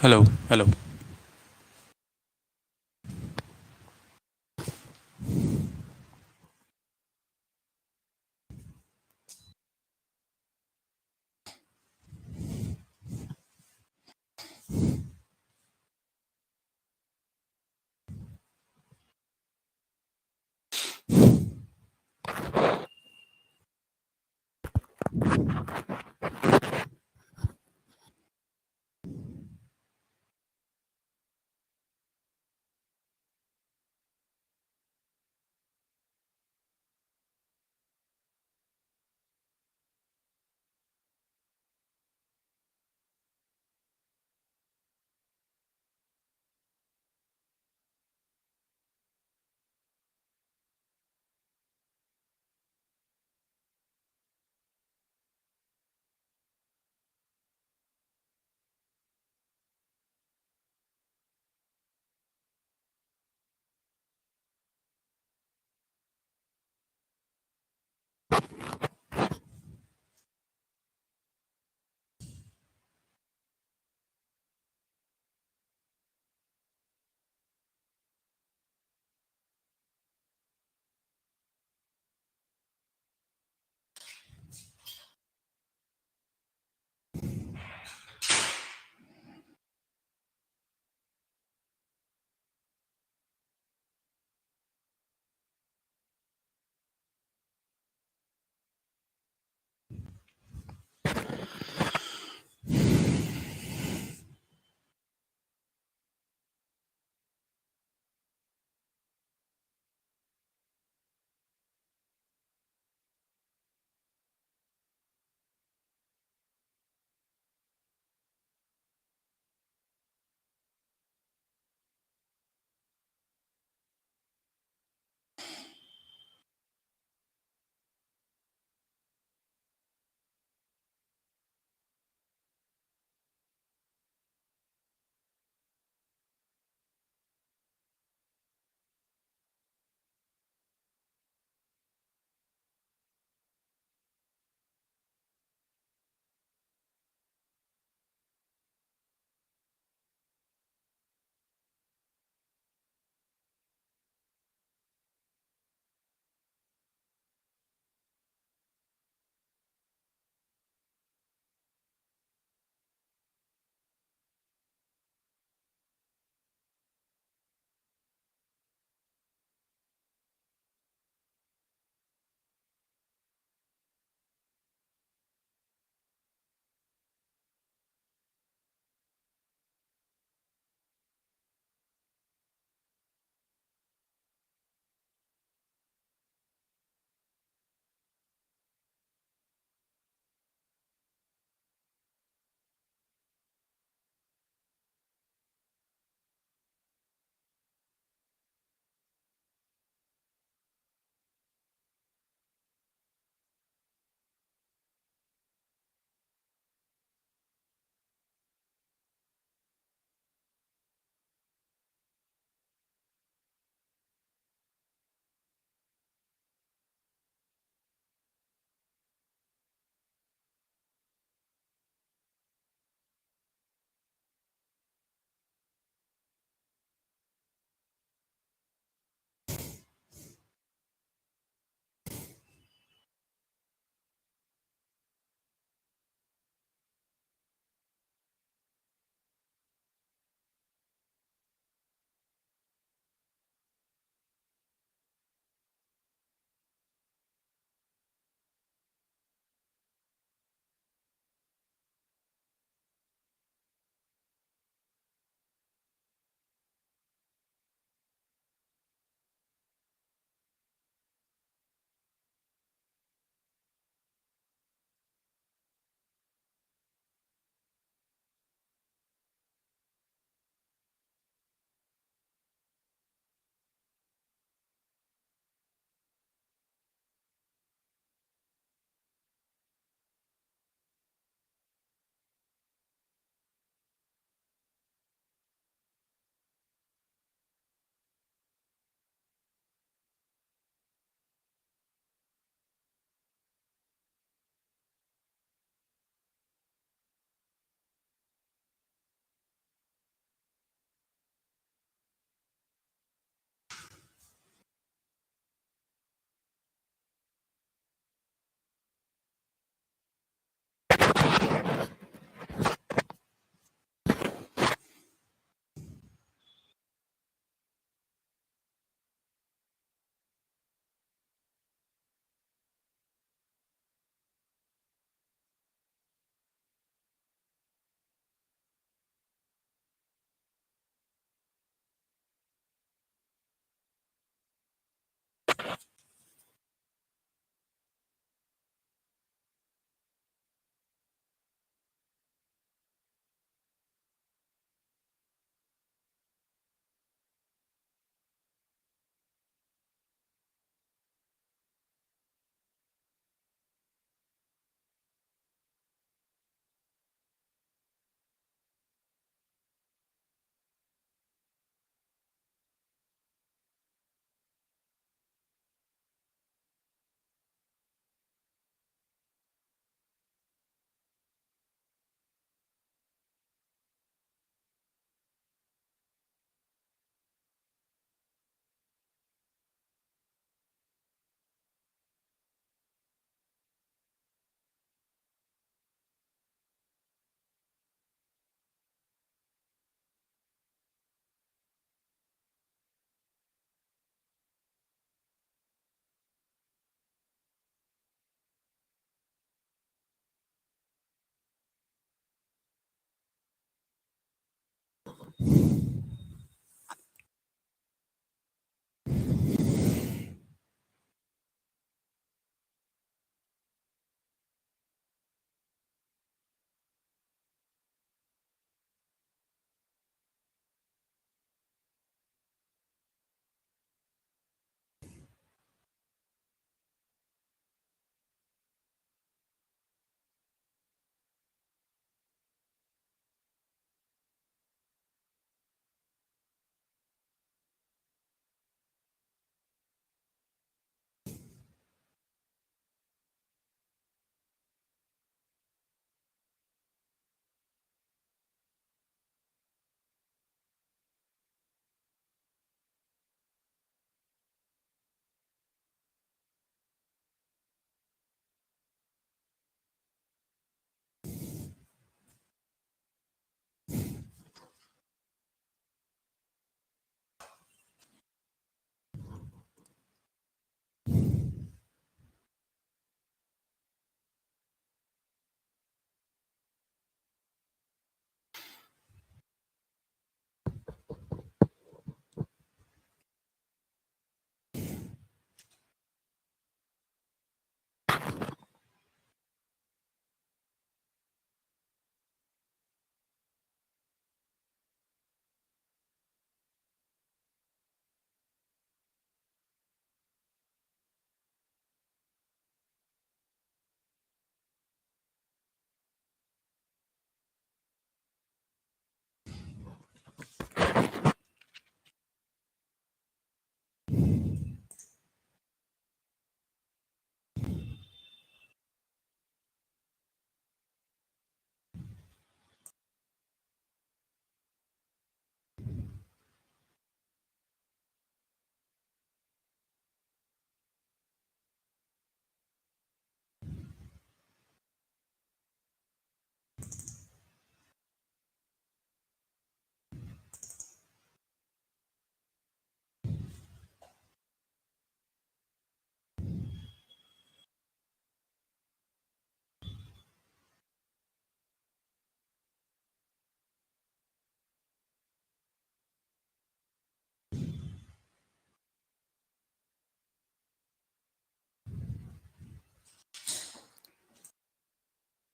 Hello, hello.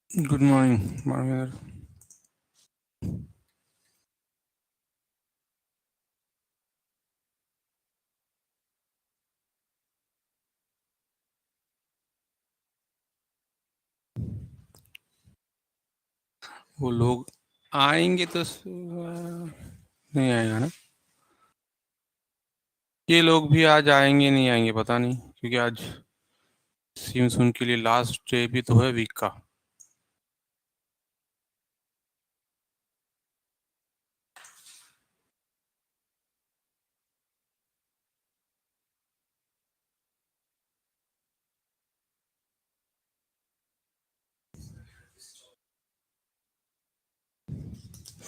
Good morning. वो लोग आएंगे तो नहीं आएगा ना, ये लोग भी आज आएंगे नहीं आएंगे पता नहीं, क्योंकि आज सीमसून के लिए लास्ट डे भी तो है वीक का।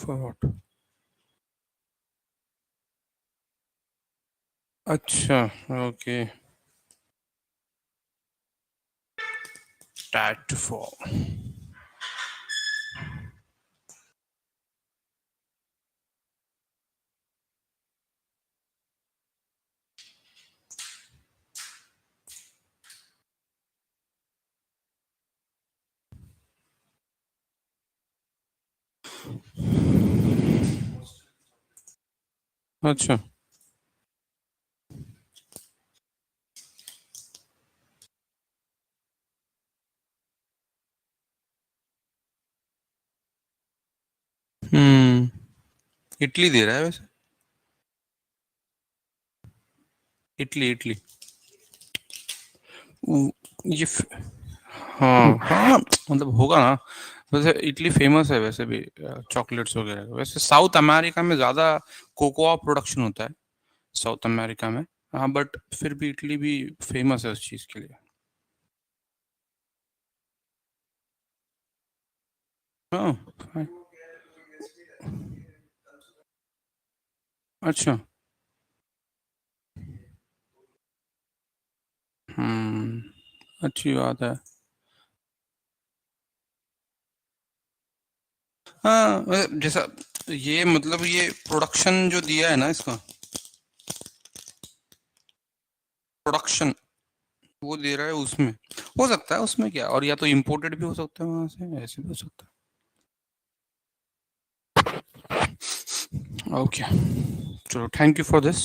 For what? अच्छा, ओके। Tat for. अच्छा। इटली दे रहा है वैसे। Italy Italy. ये हाँ हाँ, मतलब होगा ना। वैसे इटली फेमस है वैसे भी चॉकलेट्स वगैरह का। वैसे साउथ अमेरिका में ज्यादा कोकोआ प्रोडक्शन होता है, साउथ अमेरिका में। हाँ, बट फिर भी इटली भी फेमस है उस चीज के लिए। हाँ। हाँ, अच्छा। अच्छी बात है। हाँ, जैसा ये मतलब ये प्रोडक्शन जो दिया है ना, इसका प्रोडक्शन वो दे रहा है, उसमें हो सकता है, उसमें क्या, और या तो इम्पोर्टेड भी हो सकता है वहां से, ऐसे भी हो सकता है। ओके, चलो, थैंक यू फॉर दिस।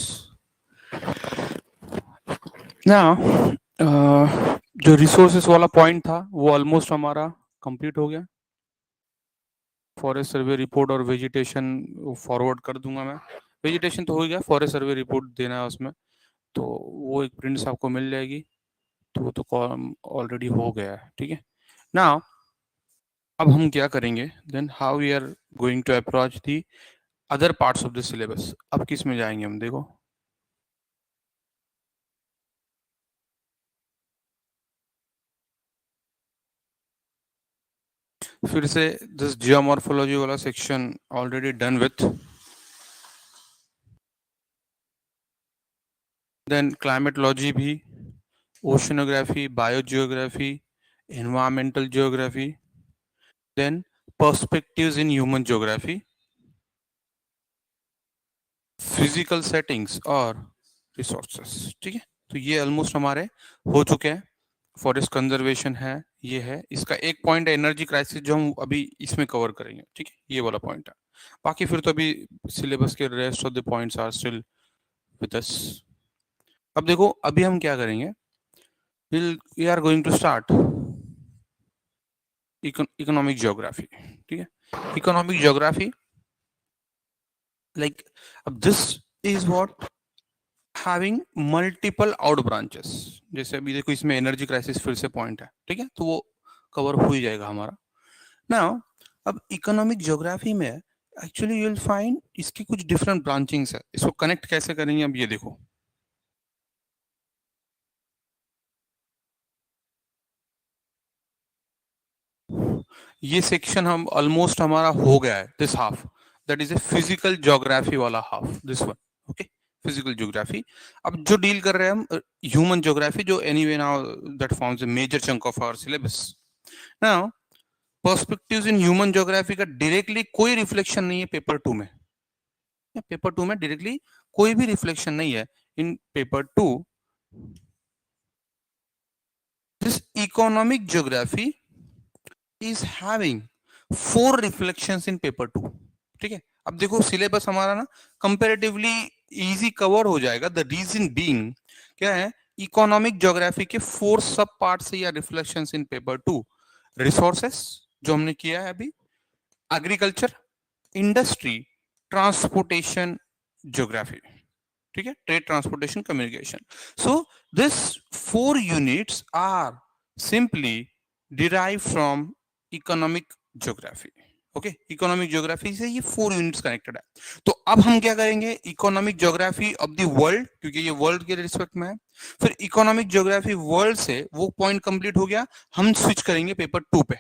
ना जो रिसोर्सेस वाला पॉइंट था वो ऑलमोस्ट हमारा कंप्लीट हो गया। फॉरेस्ट सर्वे रिपोर्ट और वेजिटेशन फॉरवर्ड कर दूंगा मैं। वेजिटेशन तो हो गया, फॉरेस्ट सर्वे रिपोर्ट देना है उसमें, तो वो एक प्रिंट्स आपको मिल जाएगी, तो वो तो ऑलरेडी हो गया है, ठीक है ना। अब हम क्या करेंगे, then how we are going to approach the other parts of the syllabus. अब किस में जाएंगे हम, देखो। फिर से दिस जियोमॉर्फोलॉजी वाला section already done with, then climatology भी, oceanography, biogeography, environmental geography, then perspectives in human geography, physical settings और रिसोर्सेस, ठीक है। तो ये ऑलमोस्ट हमारे हो चुके हैं। फॉरेस्ट कंजर्वेशन है, ये है, इसका एक पॉइंट है एनर्जी क्राइसिस, जो हम अभी इसमें कवर करेंगे, ठीक है, ये वाला पॉइंट है। बाकी फिर तो अभी सिलेबस के rest of the points are still with us. अब देखो, अभी हम क्या करेंगे, we are going to start economic geography, ठीक है। इकोनॉमिक ज्योग्राफी, लाइक, अब this is what having multiple out branches. जैसे अभी देखो, इसमें एनर्जी क्राइसिस फिर से पॉइंट है, ठीक है, तो वो कवर हो ही जाएगा हमारा। नाउ, अब इकोनॉमिक ज्योग्राफी में एक्चुअली यू विल फाइंड इसकी कुछ डिफरेंट ब्रांचिंग्स है। इसको कनेक्ट कैसे करेंगे, अब ये देखो। ये सेक्शन हम ऑलमोस्ट हमारा हो गया है, this half, that is a physical geography वाला half, this one, okay, physical geography. अब जो डील कर रहे हैं हम, ह्यूमन ज्योग्राफी, जो anyway now that forms a major chunk of our syllabus. Now, perspectives in human geography का directly कोई रिफ्लेक्शन नहीं है पेपर 2 में। पेपर 2 में डायरेक्टली कोई भी रिफ्लेक्शन नहीं है। इन paper 2, this economic geography is having 4 reflections in paper 2, ठीक है। अब देखो, सिलेबस हमारा ना कंपैरेटिवली इजी कवर हो जाएगा। द रीजन बीइंग क्या है, इकोनॉमिक ज्योग्राफी के 4 सब पार्ट्स या रिफ्लेक्शंस इन पेपर 2। रिसोर्सेस, जो हमने किया है अभी, एग्रीकल्चर, इंडस्ट्री, ट्रांसपोर्टेशन, ज्योग्राफी, ठीक है, trade, transportation, communication. So this 4 units are simply derive from economic geography, okay. Economic geography से ये 4 यूनिट्स कनेक्टेड है। तो अब हम क्या करेंगे, economic geography of the world, क्योंकि ये वर्ल्ड के रिस्पेक्ट में है। फिर इकोनॉमिक ज्योग्राफी वर्ल्ड से वो पॉइंट कंप्लीट हो गया, हम स्विच करेंगे पेपर 2 पे,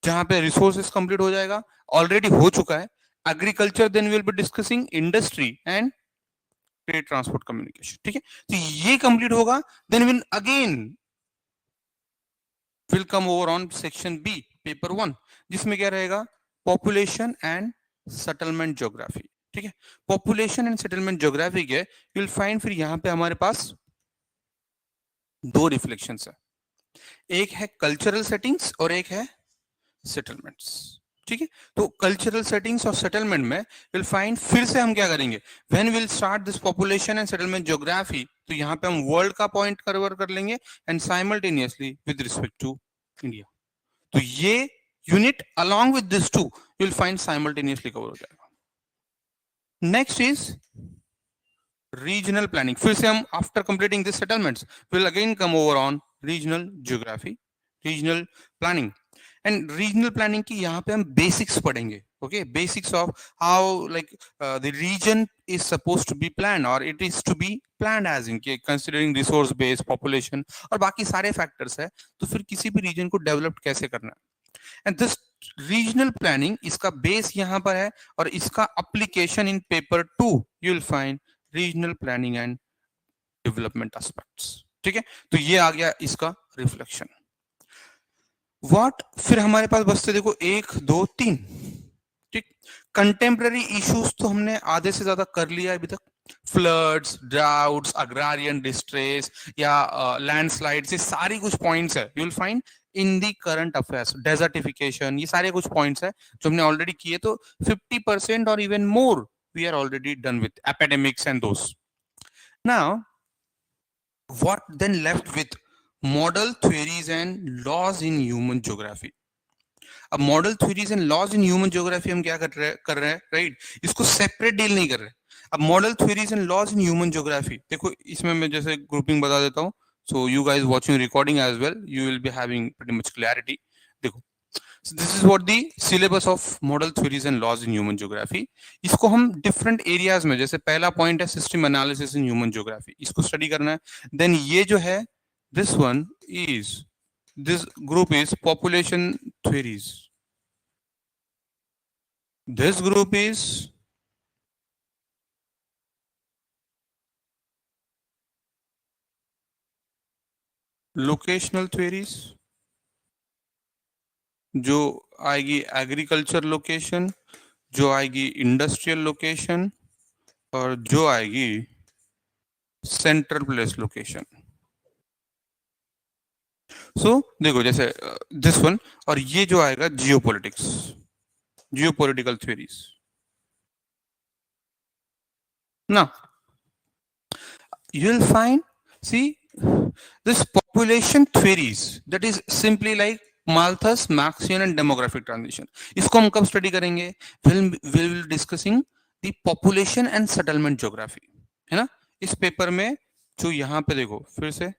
जहां पे रिसोर्सेस कंप्लीट हो जाएगा, ऑलरेडी हो चुका है। Agriculture, then will be discussing industry and trade, transport, communication, ठीक है। तो ये कंप्लीट होगा, then will again will come over on section B, paper 1, जिसमें क्या रहेगा, पॉपुलेशन एंड सेटलमेंट ज्योग्राफी, ठीक है। पॉपुलेशन एंड सेटलमेंट ज्योग्राफी के यू विल फाइंड, फिर यहां पे हमारे पास 2 रिफ्लेक्शंस है, एक है कल्चरल सेटिंग्स और एक है सेटलमेंट्स, ठीक है। तो कल्चरल सेटिंग्स और सेटलमेंट में विल फाइंड, फिर से हम क्या करेंगे, when will start this population and settlement geography, तो यहां पे हम वर्ल्ड का पॉइंट कवर कर लेंगे and simultaneously with respect to India. तो ये unit along with this to you will find simultaneously cover हो जाएगा। Next is regional planning. फिर से हम after completing this settlements will again come over on regional geography, regional planning. And regional planning की यहाँ पे हम बेसिक्स पढ़ेंगे, okay, basics of how like the region is suppose to be plan और it is to be plan as in considering resource base, population और बाकी सारे factors है। तो फिर किसी भी रीजन को डेवलप कैसे करना है, एंड दिस रीजनल प्लानिंग, इसका बेस यहाँ पर है और इसका application in paper 2 you will find regional planning and development aspects, ठीक है। तो ये आ गया इसका रिफ्लेक्शन। व्हाट, फिर हमारे पास बचते देखो 1 2 3, ठीक। कंटेम्प्रेरी इश्यूज तो हमने आधे से ज्यादा कर लिया है अभी तक, फ्लड्स, ड्राउट्स, अग्रारियन डिस्ट्रेस या लैंडस्लाइड्स, ये सारी कुछ पॉइंट्स है you will find in the current affairs, desertification, ये सारे कुछ पॉइंट्स है जो हमने ऑलरेडी किए। तो 50% और even more we are already done with epidemics and those. Now what then left with model theories and laws in human geography? अब model theories and laws in human geography हम क्या कर रहे हैं राइट, इसको सेपरेट डील नहीं कर रहे। अब model theories and laws in human geography देखो, इसमें मैं जैसे ग्रुपिंग बता देता हूँ, so you guys watching recording as well you will be having pretty much clarity. देखो, so this is what the syllabus of model theories and laws in human geography। इसको हम डिफरेंट एरियाज में, जैसे पहला point है system analysis in human geography, इसको study करना है। देन ये जो है this one is, this group is population theories, this group is locational theories, जो आएगी एग्रीकल्चर लोकेशन, जो आएगी इंडस्ट्रियल लोकेशन, और जो आएगी सेंट्रल प्लेस लोकेशन। सो देखो जैसे दिस वन, और ये जो आएगा जियोपॉलिटिक्स, जियोपॉलिटिकल थ्योरीज ना। You will find, see, this population theories, that is simply like Malthus, Maxion and demographic transition। इसको हम कब स्टडी करेंगे? We'll discussing the population and settlement geography, है ना। इस पेपर में जो यहाँ पे देखो फिर से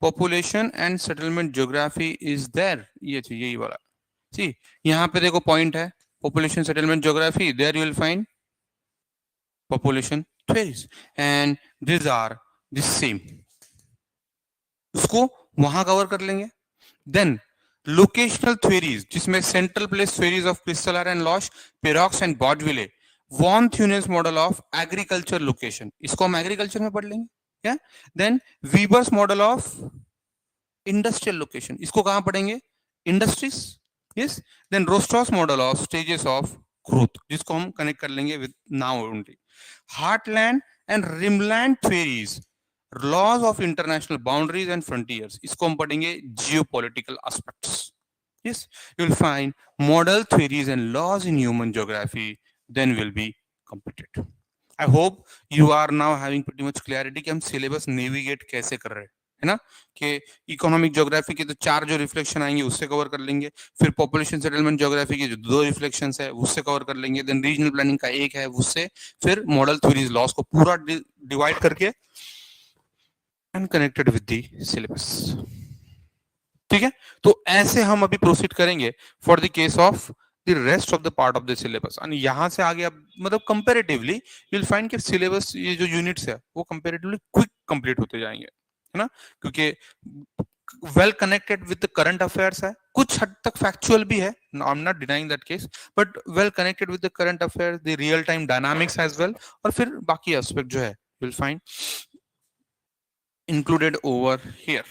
population and settlement geography is there, ये चाहिए यही वाला। see, यहाँ पे देखो पॉइंट है population settlement geography, there you will find population theories and these are the same, उसको वहां कवर कर लेंगे। देन लोकेशनल थ्योरीज, जिसमें central place theories of Christaller and Losch, Perroux and Boudeville, von Thunen's model of agriculture location, इसको हम agriculture में पढ़ लेंगे। Then Weber's model of industrial location, इसको कहां पढ़ेंगे? Industries. Yes. Then Rostow's model of stages of growth, जिसको हम कनेक्ट कर लेंगे with now only. Heartland and rimland theories, laws of international boundaries and frontiers, इसको हम पढ़ेंगे geopolitical aspects. Yes, you will find model theories and laws in human geography, then will be completed. I hope you are now having pretty much clarity कि हम syllabus navigate कैसे कर रहे हैं, है ना। कि इकोनॉमिक ज्योग्राफी के तो 4 जो रिफ्लेक्शन आएंगे उससे कवर कर लेंगे, फिर पॉपुलेशन सेटलमेंट ज्योग्राफी के जो 2 रिफ्लेक्शंस है उससे कवर कर लेंगे, देन रीजनल प्लानिंग का एक है उससे, फिर मॉडल थ्योरीज लॉस को पूरा डिवाइड करके and connected with the syllabus. ठीक है, तो ऐसे हम अभी प्रोसीड करेंगे for the case of the rest of the part of the syllabus. और यहां से आगे अब मतलब कंपैरेटिवली यू विल फाइंड कि सिलेबस, ये जो यूनिट्स है वो कंपैरेटिवली क्विक कंप्लीट होते जाएंगे, है ना, क्योंकि well connected with the current affairs है, कुछ हद तक फैक्चुअल भी है, I am not denying that case, but well connected with the current affairs, the real time dynamics as well, और फिर बाकी एस्पेक्ट जो है you will find included over here।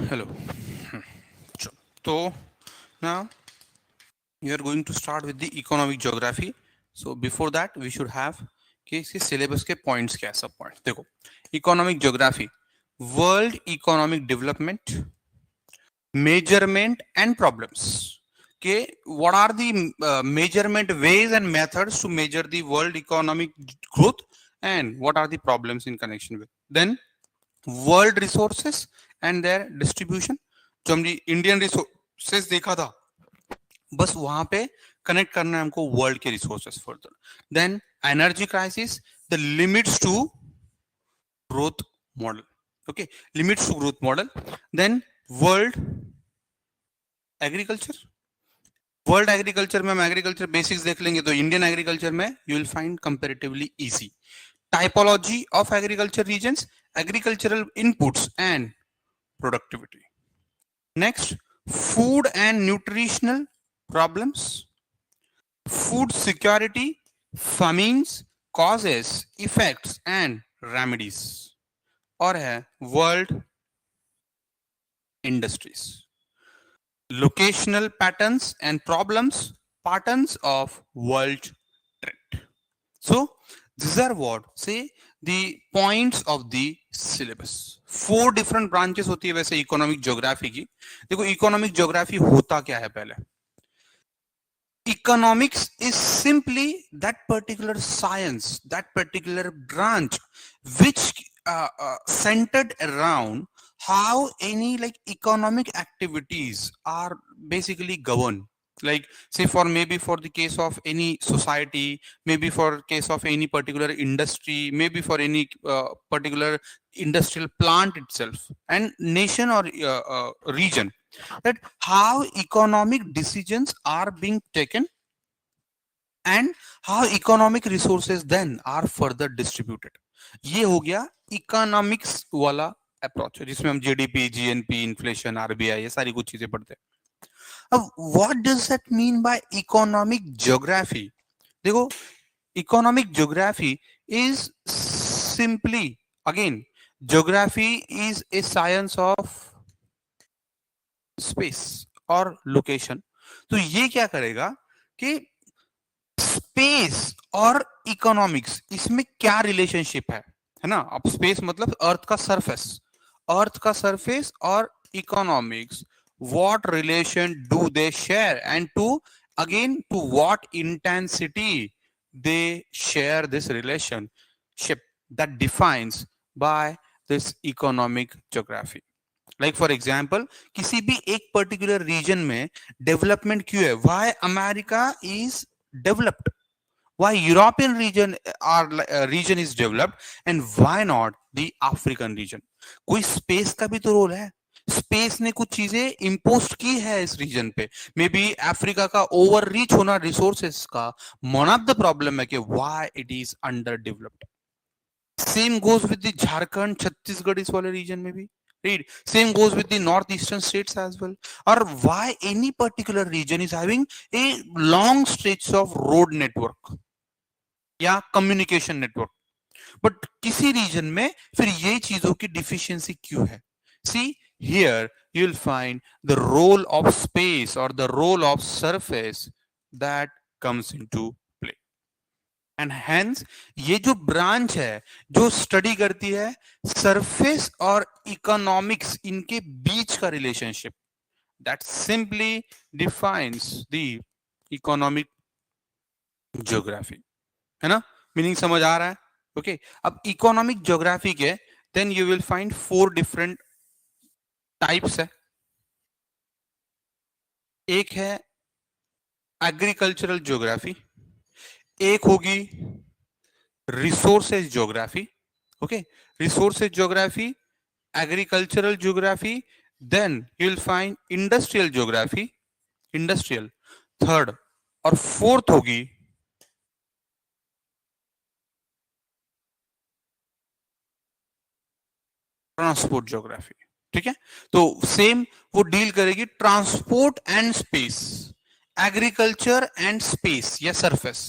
Hello। So now we are going to start with the economic geography। So before that we should have कि इसके syllabus के points क्या है, सब पॉइंट्स देखो। Economic geography, world economic development, measurement and problems, कि what are the measurement ways and methods to measure the world economic growth and what are the problems in connection with. Then world resources and their distribution. जो हमने Indian resources देखा था, बस वहां पे connect करना है हमको वर्ल्ड के resources further. Then energy crisis, the limits to growth model. Okay, limits to growth model. Then world agriculture. World agriculture में हम एग्रीकल्चर बेसिक्स देख लेंगे तो इंडियन एग्रीकल्चर में you will find comparatively easy. Typology of agriculture regions, agricultural inputs and productivity. Next, food and nutritional problems, food security, famines, causes, effects and remedies. और है world industries, locational patterns and problems, patterns of world trade. So these are what say the points of the syllabus. 4 different branches होती है वैसे economic geography की. देखो economic geography होता क्या है. पहले economics is simply that particular science, that particular branch which centered around how any like economic activities are basically governed. Like say for maybe for the case of any society, maybe for case of any particular industry, maybe for any particular industrial plant itself and nation or region, that how economic decisions are being taken and how economic resources then are further distributed. ये हो गया economics वाला approach जिसमें हम GDP, GNP, inflation, RBI ये सारी कुछ चीजें पढ़ते हैं. अब what does that mean by economic geography? देखो economic geography is simply again geography is a science of space और लोकेशन. तो ये क्या करेगा कि स्पेस और इकोनॉमिक्स इसमें क्या रिलेशनशिप है ना. अब स्पेस मतलब अर्थ का सरफेस, अर्थ का सरफेस और economics, what relation do they share and to again to what intensity they share this relationship that defines by this economic geography. Like for example किसी भी एक particular region में development क्यों है, why America is developed, why European region is developed and why not the African region. कोई space का भी तो रोल है. स्पेस ने कुछ चीजें इंपोस्ट की है इस रीजन पे. मे बी अफ्रीका का ओवर रीच होना रिसोर्सेस का वन ऑफ द प्रॉब्लम है कि why it is under developed. Same goes with the Jharkhand, Chhattisgarh इस वाले रीजन में भी. Read. Same goes with the northeastern states as well. Or why any particular region is having a long stretch of road network या communication network. But किसी reason में फिर ये चीजों की डिफिशियंसी क्यों है? See, here you'll find the role of space or the role of surface that comes into play. And hence ये जो ब्रांच है जो स्टडी करती है सरफेस और इकोनॉमिक्स इनके बीच का relationship, that simply defines the economic geography. है ना, मीनिंग समझ आ रहा है? ओके अब इकोनॉमिक ज्योग्राफी के then you will find 4 different types है. एक है एग्रीकल्चरल ज्योग्राफी, एक होगी resources geography. Okay resources geography, agricultural geography, then you will find industrial geography, industrial third, और फोर्थ होगी ट्रांसपोर्ट ज्योग्राफी. ठीक है, तो सेम वो डील करेगी transport and space, agriculture and space या सरफेस,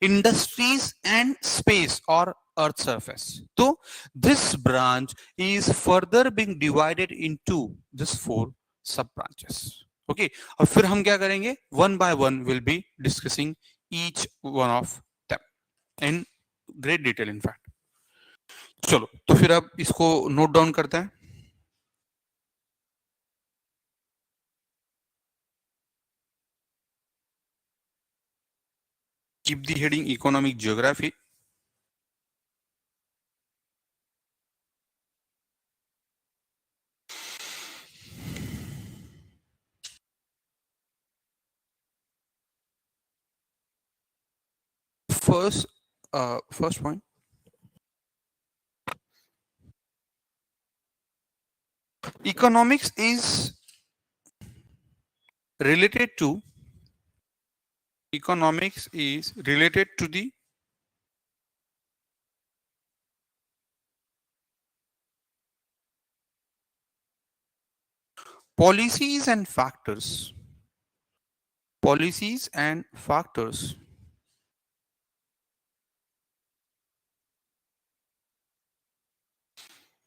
इंडस्ट्रीज एंड स्पेस और अर्थ सरफेस. तो this branch is further being divided into this 4 सब ब्रांचेस. ओके और फिर हम क्या करेंगे, one by one will be discussing each one of them in great detail in fact. चलो तो फिर अब इसको नोट डाउन करते हैं. Keep the heading economic geography. First point. Economics is related to the policies and factors. Policies and factors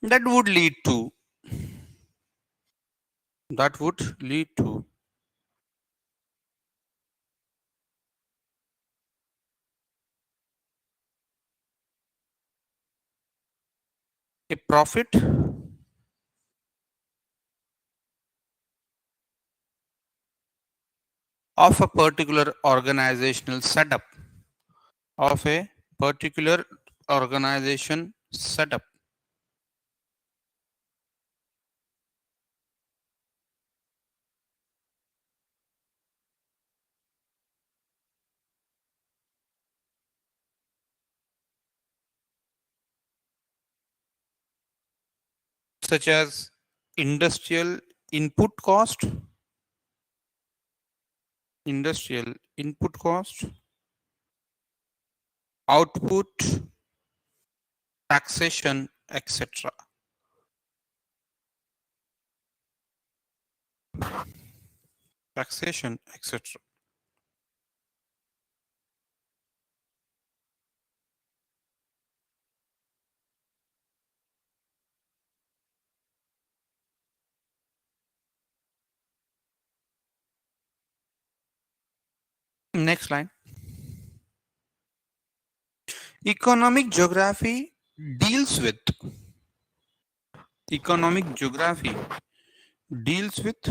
that would lead to that would lead to a profit of a particular organizational setup of a particular organization setup. Such as industrial input cost, industrial input cost, output, taxation, etc. Taxation, etc. Next line. Economic geography deals with economic geography deals with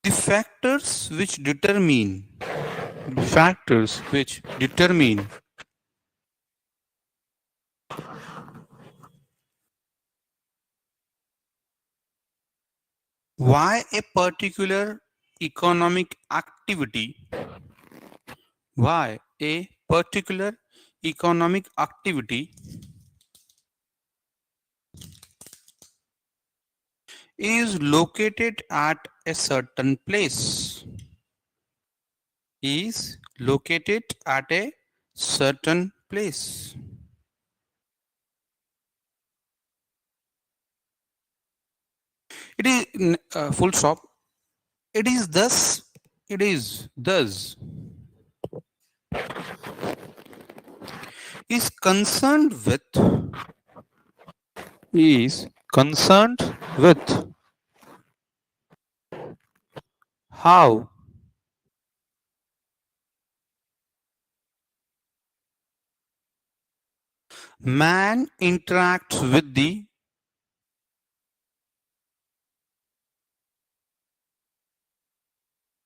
the factors which determine why a particular economic activity why a particular economic activity is located at a certain place is located at a certain place. It is full stop. It is thus is concerned with is concerned with how man interacts with the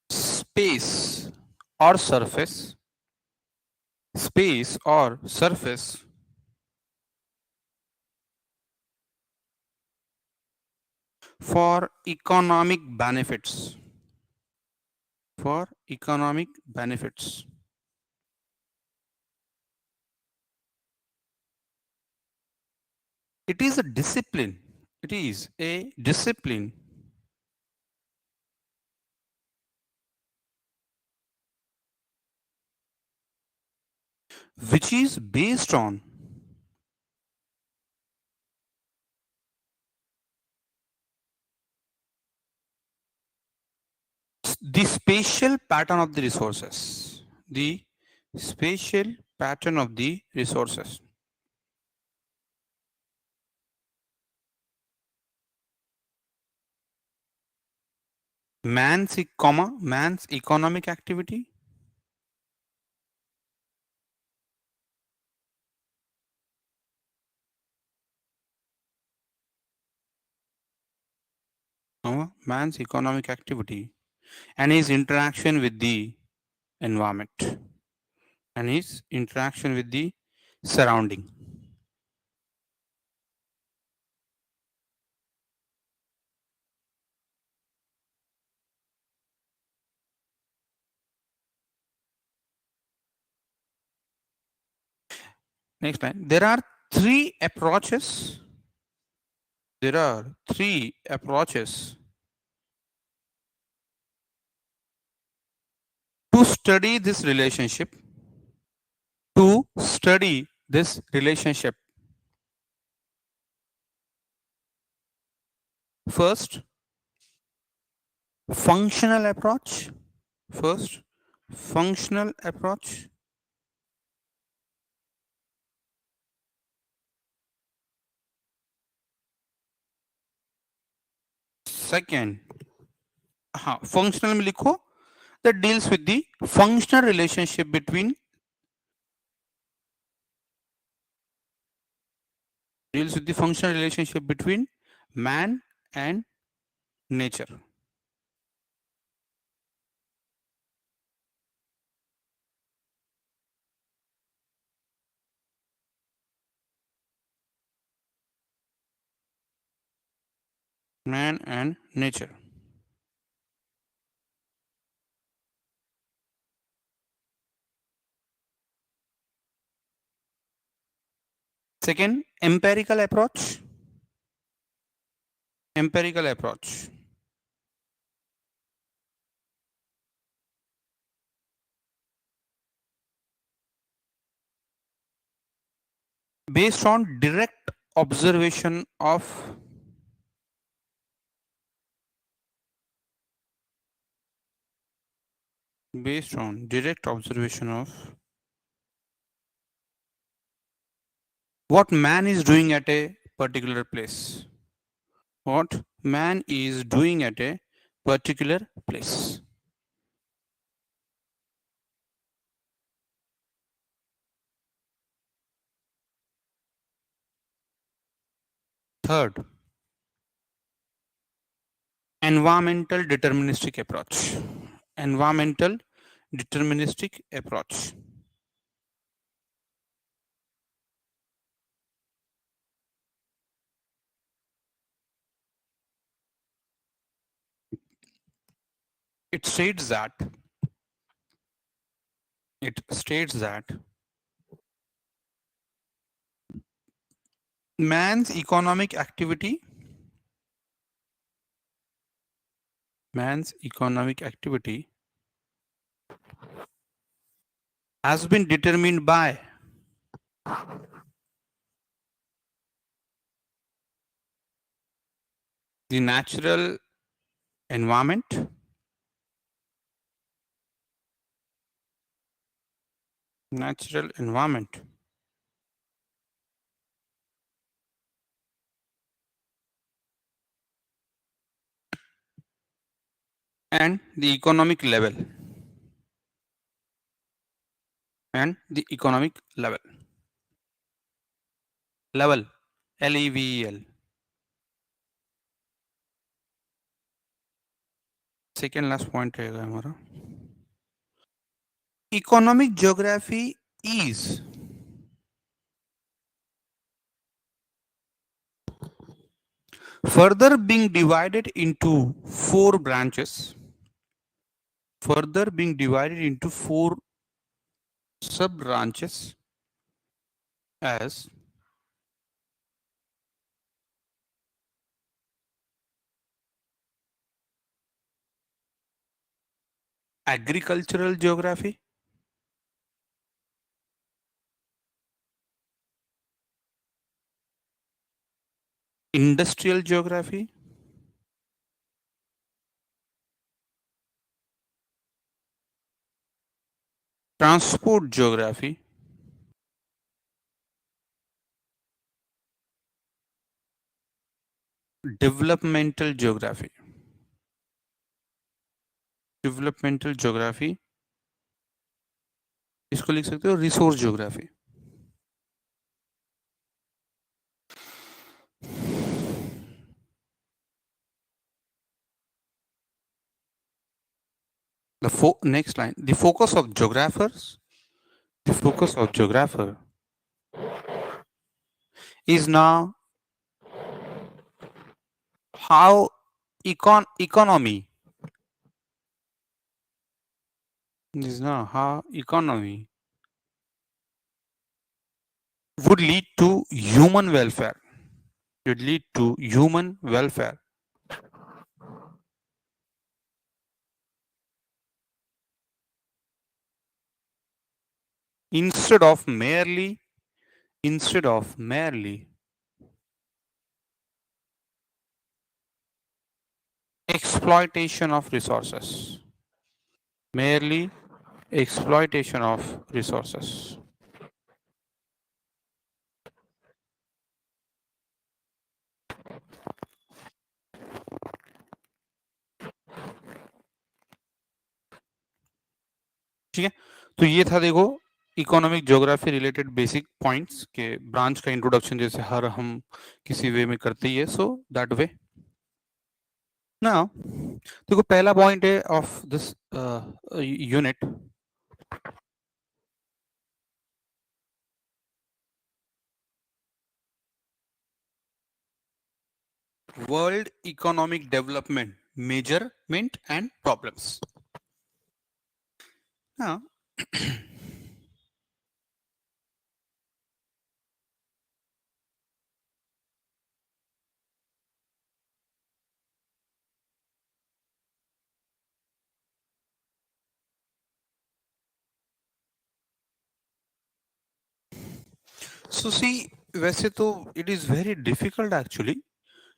space or surface space or surface for economic benefits for economic benefits. It is a discipline. It is a discipline which is based on the spatial pattern of the resources. The spatial pattern of the resources. Man's economic activity. Man's economic activity and his interaction with the environment and his interaction with the surrounding. Next line. There are three approaches. There are three approaches to study this relationship. To study this relationship. First, functional approach. First, functional approach. Second, functional में लिखो that deals with the functional relationship between man and nature. Man and nature. Second, empirical approach. Empirical approach. Based on direct observation of what man is doing at a particular place. What man is doing at a particular place. Third, environmental deterministic approach. Environmental deterministic approach. It states that man's economic activity has been determined by the natural environment and the economic level level level. Second last point रहेगा हमारा economic geography is further being divided into four branches sub branches as agricultural geography, industrial geography, transport geography, developmental geography. इसको लिख सकते हो resource geography. next line. The focus of geographers. The focus of geographer is now how economy is now how economy would lead to human welfare. Would lead to human welfare instead of merely instead of merely exploitation of resources. Merely exploitation of resources. ठीक है, तो ये था देखो economic geography related basic points के branch का introduction जैसे हर हम किसी वे में करते ही है, सो दैट वे ना। देखो पहला पॉइंट है of this unit, world economic development measurement and problems ना। So see, वैसे तो it is very difficult actually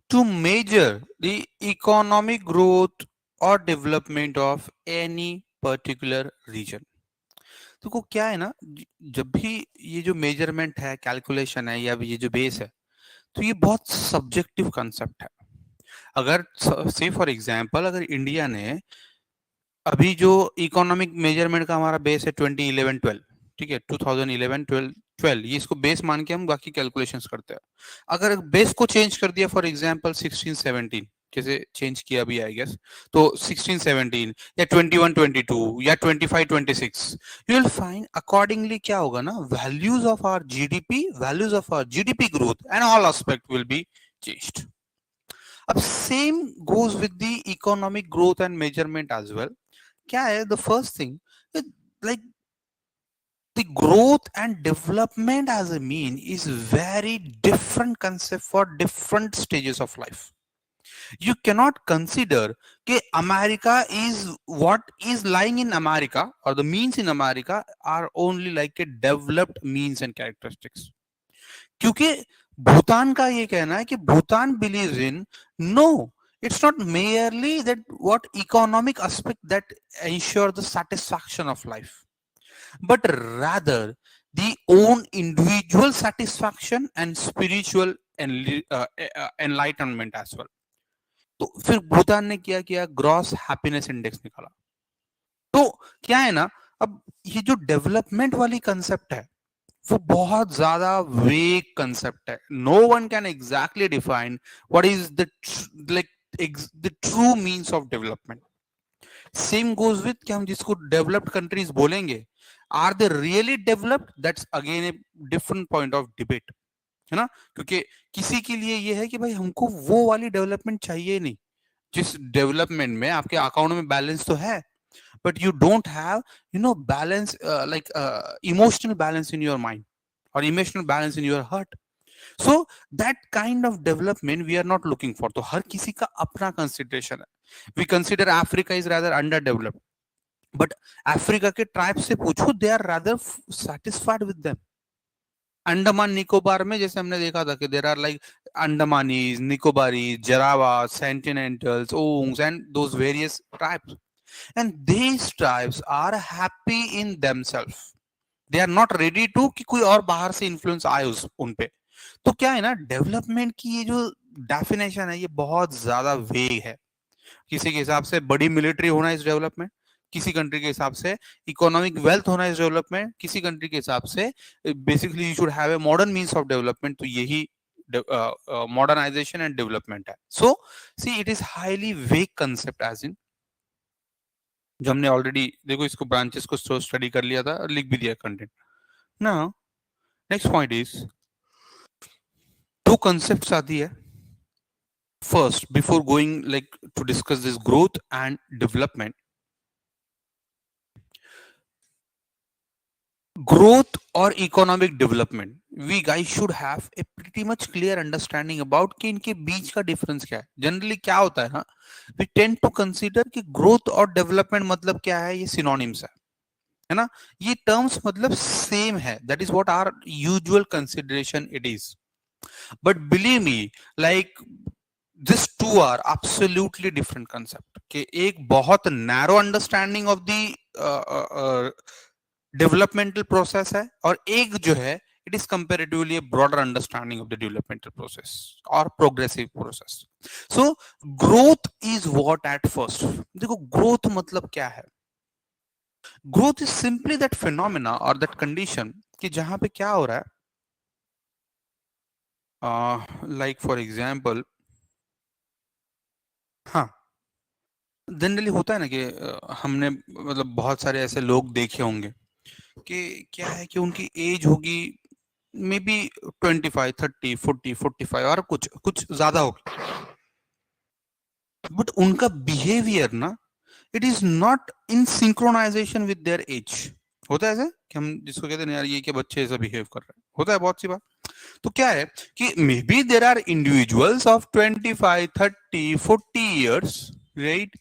to measure the economic growth or development of any particular region. तो क्या है ना, जब भी ये जो मेजरमेंट है, कैलकुलेशन है या ये जो बेस है, तो ये बहुत सब्जेक्टिव कंसेप्ट है। अगर से फॉर एग्जांपल अगर इंडिया ने अभी जो इकोनॉमिक मेजरमेंट का हमारा बेस है 2011-12, ठीक है, 2011-12 ये इसको बेस मान के हम बाकी कैलकुलेशंस करते हैं। अगर बेस को चेंज कर दिया फॉर एग्जांपल 16-17 जैसे चेंज किया भी आई गेस, तो 16-17 या 21-22 या 25-26 यू विल फाइंड अकॉर्डिंगली क्या होगा ना, values of our GDP growth and all aspect will be changed. अब same goes with the economic growth and measurement as well. क्या है the first thing, like the growth and development as a mean is very different concept for different stages of life. You cannot consider that America is what is lying in America or the means in America are only like a developed means and characteristics. क्योंकि भूटान का ये कहना है कि Bhutan believes in no, it's not merely that what economic aspect that ensure the satisfaction of life, but rather the own individual satisfaction and spiritual enlightenment as well. तो फिर भूटान ने क्या किया, ग्रॉस हैप्पीनेस इंडेक्स निकाला। तो क्या है ना, अब ये जो डेवलपमेंट वाली कंसेप्ट है वो बहुत ज्यादा वेग कंसेप्ट है। No one can exactly define what is the like the true means of development. Same goes with कि हम जिसको डेवलप्ड कंट्रीज बोलेंगे, are they really developed, that's again a different point of debate, है ना। क्योंकि किसी के लिए ये है कि भाई हमको वो वाली डेवलपमेंट चाहिए नहीं जिस डेवलपमेंट में आपके अकाउंट में बैलेंस तो है but you don't have balance, emotional balance in your mind or emotional balance in your heart. So that kind of development we are not looking for. तो हर किसी का अपना consideration है। We consider Africa is rather underdeveloped, but Africa के tribes से पूछो, they are rather satisfied with them. Andaman Nicobar में जैसे हमने देखा था कि there are like Andamanese, Nicobarese, Jarawa, Sentinelese, Onges and those various tribes, and these tribes are happy in themselves. They are not ready to कि कोई और बाहर से इन्फ्लुएंस आए उन पे। तो क्या है ना, डेवलपमेंट की ये जो डेफिनेशन है ये बहुत ज्यादा वेग है। किसी के हिसाब से बड़ी मिलिट्री होना इज डेवलपमेंट, किसी कंट्री के हिसाब से इकोनॉमिक वेल्थ होना इज डेवलपमेंट, किसी कंट्री के हिसाब से basically you should have a modern means of development. तो यही मॉडर्नाइजेशन एंड डेवलपमेंट है। सो सी इट इज हाईली वेग कंसेप्ट एज इन जो हमने ऑलरेडी देखो इसको ब्रांचेस को स्टडी कर लिया था और लिख भी दिया कंटेंट ना। नेक्स्ट पॉइंट इज दो कंसेप्ट आती है first before going like to discuss this growth and development. Growth or economic development, we guys should have a pretty much clear understanding about कि इनके बीच का डिफरेंस क्या है. जनरली क्या होता है ना, we tend to consider कि growth और development मतलब क्या है, ये synonyms है ना, ये terms मतलब same है. That is what our usual consideration it is. But believe me, like these two are absolutely different concept. कि एक बहुत narrow understanding of the developmental process है और एक जो है it is comparatively broader understanding of the developmental process और progressive process. So growth is what at first. देखो ग्रोथ मतलब क्या है. Growth is simply that phenomena और दैट कंडीशन कि जहां पे क्या हो रहा है, लाइक फॉर एग्जांपल, हाँ जनरली होता है ना कि हमने मतलब बहुत सारे ऐसे लोग देखे होंगे कि क्या है कि उनकी एज होगी मे बी 25, 30, 40, 45 और कुछ कुछ ज्यादा होगी, बट उनका बिहेवियर ना it is not in synchronisation with their age. होता है ऐसे कि हम जिसको कहते हैं यार ये क्या बच्चे ऐसा बिहेव कर रहे हैं, होता है बहुत सी बात. तो क्या है कि may be there are individuals of 25, 30, 40 years, right,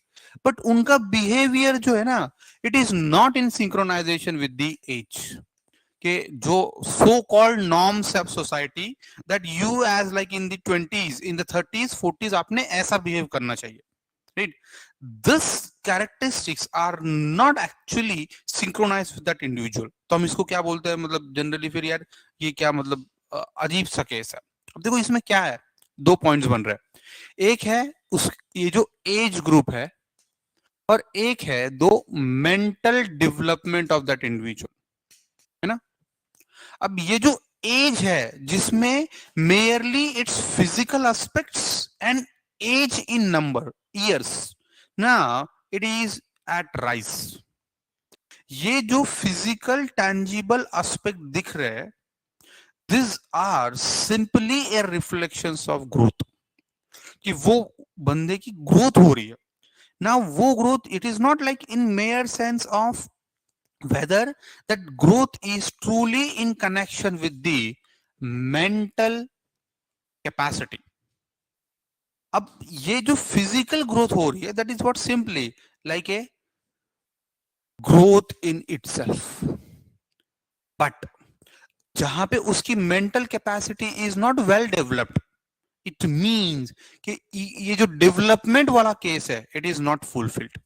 but उनका बिहेवियर जो है ना it is not in synchronisation with the age. के जो so called norms of society that you as like in the 20s, in the 30s, 40s आपने ऐसा behave करना चाहिए, right. This characteristics are not actually synchronised with that individual. तो हम इसको क्या बोलते हैं, मतलब जनरली फिर यार ये क्या मतलब अजीब सा केस है. अब देखो इसमें क्या है, दो पॉइंट्स बन रहे हैं. एक है उस ये जो एज ग्रुप है और एक है दो mental development of that individual, है ना. अब ये जो एज है जिसमें merely its physical aspects and age in number years, ना इट इज एट राइज. ये जो फिजिकल टैंजिबल एस्पेक्ट दिख रहे हैं this are simply a reflections of growth, कि वो बंदे की ग्रोथ हो रही है. Now, वो growth, it is not like in mere sense of whether that growth is truly in connection with the mental capacity. अब ये जो physical growth हो रही है, that is what simply like a growth in itself. But जहां पे उसकी mental capacity is not well developed, it means कि ये जो development वाला केस है, it is not fulfilled.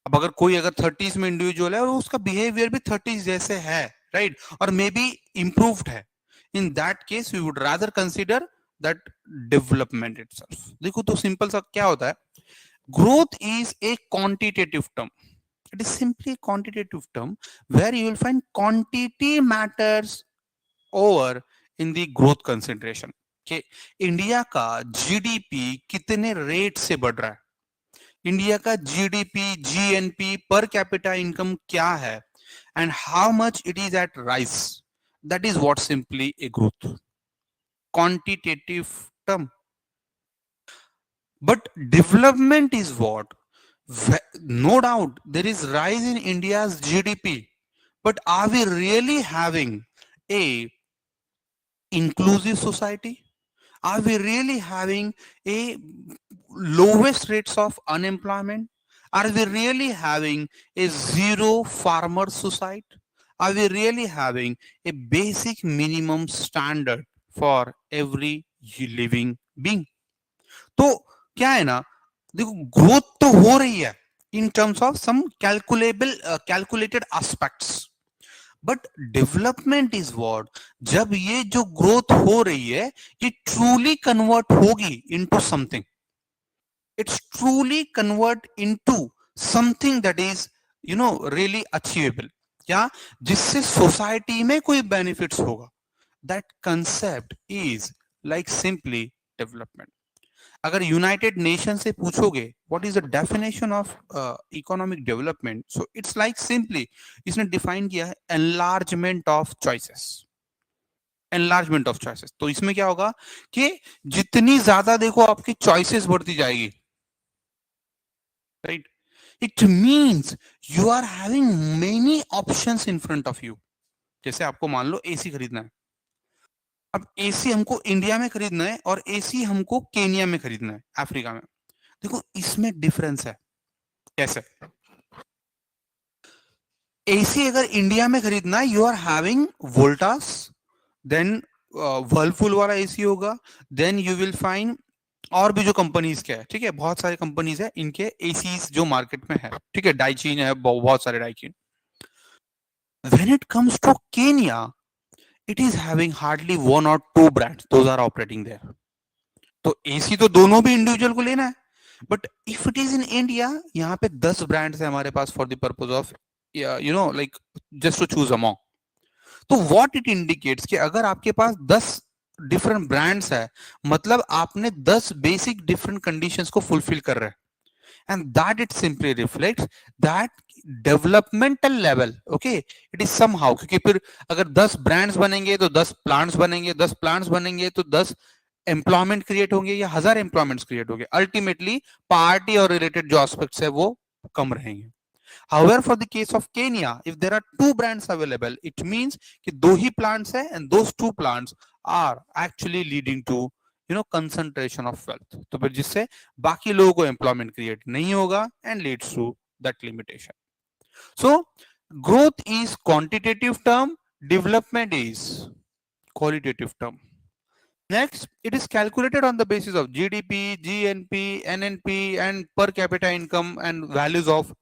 अब अगर कोई अगर 30s में इंडिविजुअल है और उसका बिहेवियर भी 30s जैसे है, राइट, और मे बी इंप्रूव्ड है, in that case we would rather consider that development itself. देखो तो सिंपल सा क्या होता है, growth is a quantitative term. It is simply quantitative term where you will find quantity matters over in the growth consideration. कि India का GDP कितने rate से बढ़ रहा है, इंडिया का GDP, GNP, per capita income क्या है, and how much it is at rise. That is what simply a growth, quantitative term. But development is what, no doubt there is rise in India's GDP, but are we really having a inclusive society? Are we really having a lowest rates of unemployment? Are we really having a zero farmer society? Are we really having a basic minimum standard for every living being? तो क्या है ना, देखो growth तो हो रही है in terms of some calculated aspects, but development is what, जब ये जो ग्रोथ हो रही है ये ट्रूली कन्वर्ट होगी into something, it's truly convert into something that is really achievable, क्या जिससे सोसाइटी में कोई बेनिफिट्स होगा. That concept is like simply development. अगर यूनाइटेड नेशन से पूछोगे what is the definition of economic development, so it's like simply इसने define किया है enlargement of choices. Enlargement of choices, तो इसमें क्या होगा कि जितनी ज्यादा देखो आपकी चॉइसेस बढ़ती जाएगी, right, it means you are having many options in front of you. जैसे आपको मान लो एसी खरीदना है, अब एसी हमको इंडिया में खरीदना है और एसी हमको केनिया में खरीदना है, अफ्रीका में। देखो इसमें डिफरेंस है। कैसे? एसी अगर इंडिया में खरीदना है, you are having Voltas, then Whirlpool वाला एसी होगा, देन यू विल फाइंड और भी जो कंपनीज के है, ठीक है, बहुत सारे कंपनीज है इनके एसीज जो मार्केट में है, ठीक है, डाइचिन है, बहुत सारे डाइचिन। When it comes to Kenya, it is having hardly one or two brands, those are operating there। तो एसी तो दोनों भी इंडिविजुअल को लेना है, but if it is in India, यहाँ पे 10 ब्रांड्स है हमारे पास for the purpose of you know like just to choose among. तो व्हाट इट इंडिकेट्स कि अगर आपके पास 10 डिफरेंट ब्रांड्स है, मतलब आपने 10 बेसिक डिफरेंट कंडीशंस को फुलफिल कर रहे हैं, and that it simply reflects that developmental level, okay, it is somehow, क्योंकि फिर अगर 10 ब्रांड्स बनेंगे तो 10 प्लांट्स बनेंगे, 10 प्लांट्स बनेंगे तो 10 एम्प्लॉयमेंट क्रिएट होंगे या 1000 एम्प्लॉयमेंट्स क्रिएट होंगे, अल्टीमेटली पार्टी और रिलेटेड जो एस्पेक्ट्स है वो कम रहेंगे। However, for the case of Kenya, if there are two brands available, it means कि दो ही plants है and those two plants are actually leading to concentration of wealth। तो फिर जिससे बाकी लोगों को employment create नहीं होगा and leads to that limitation। So growth is quantitative term, development is qualitative term। Next, it is calculated on the basis of GDP, GNP, NNP, and per capita income and values of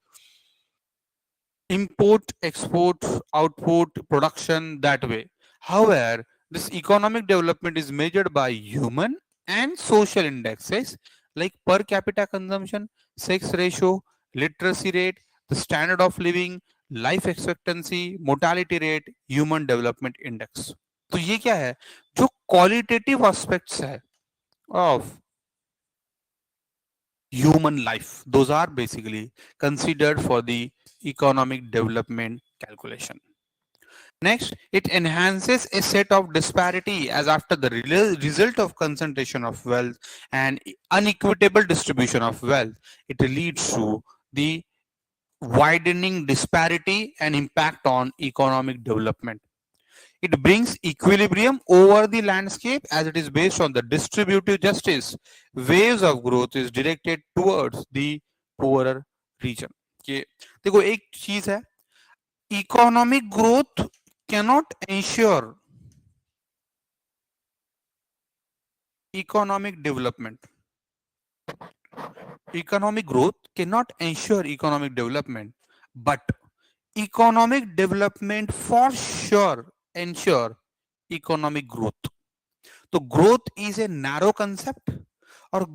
import, export, output, production that way. However, this economic development is measured by human and social indexes like per capita consumption, sex ratio, literacy rate, the standard of living, life expectancy, mortality rate, human development index। तो ये क्या है? जो qualitative aspects है of human life, those are basically considered for the economic development calculation। Next, it enhances a set of disparity as after the result of concentration of wealth and unequitable distribution of wealth, it leads to the widening disparity and impact on economic development। It brings equilibrium over the landscape as it is based on the distributive justice। Waves of growth is directed towards the poorer region। कि देखो एक चीज है, economic growth cannot ensure economic development। Economic growth cannot ensure economic development, but economic development for sure ensure economic growth। तो growth is a narrow concept और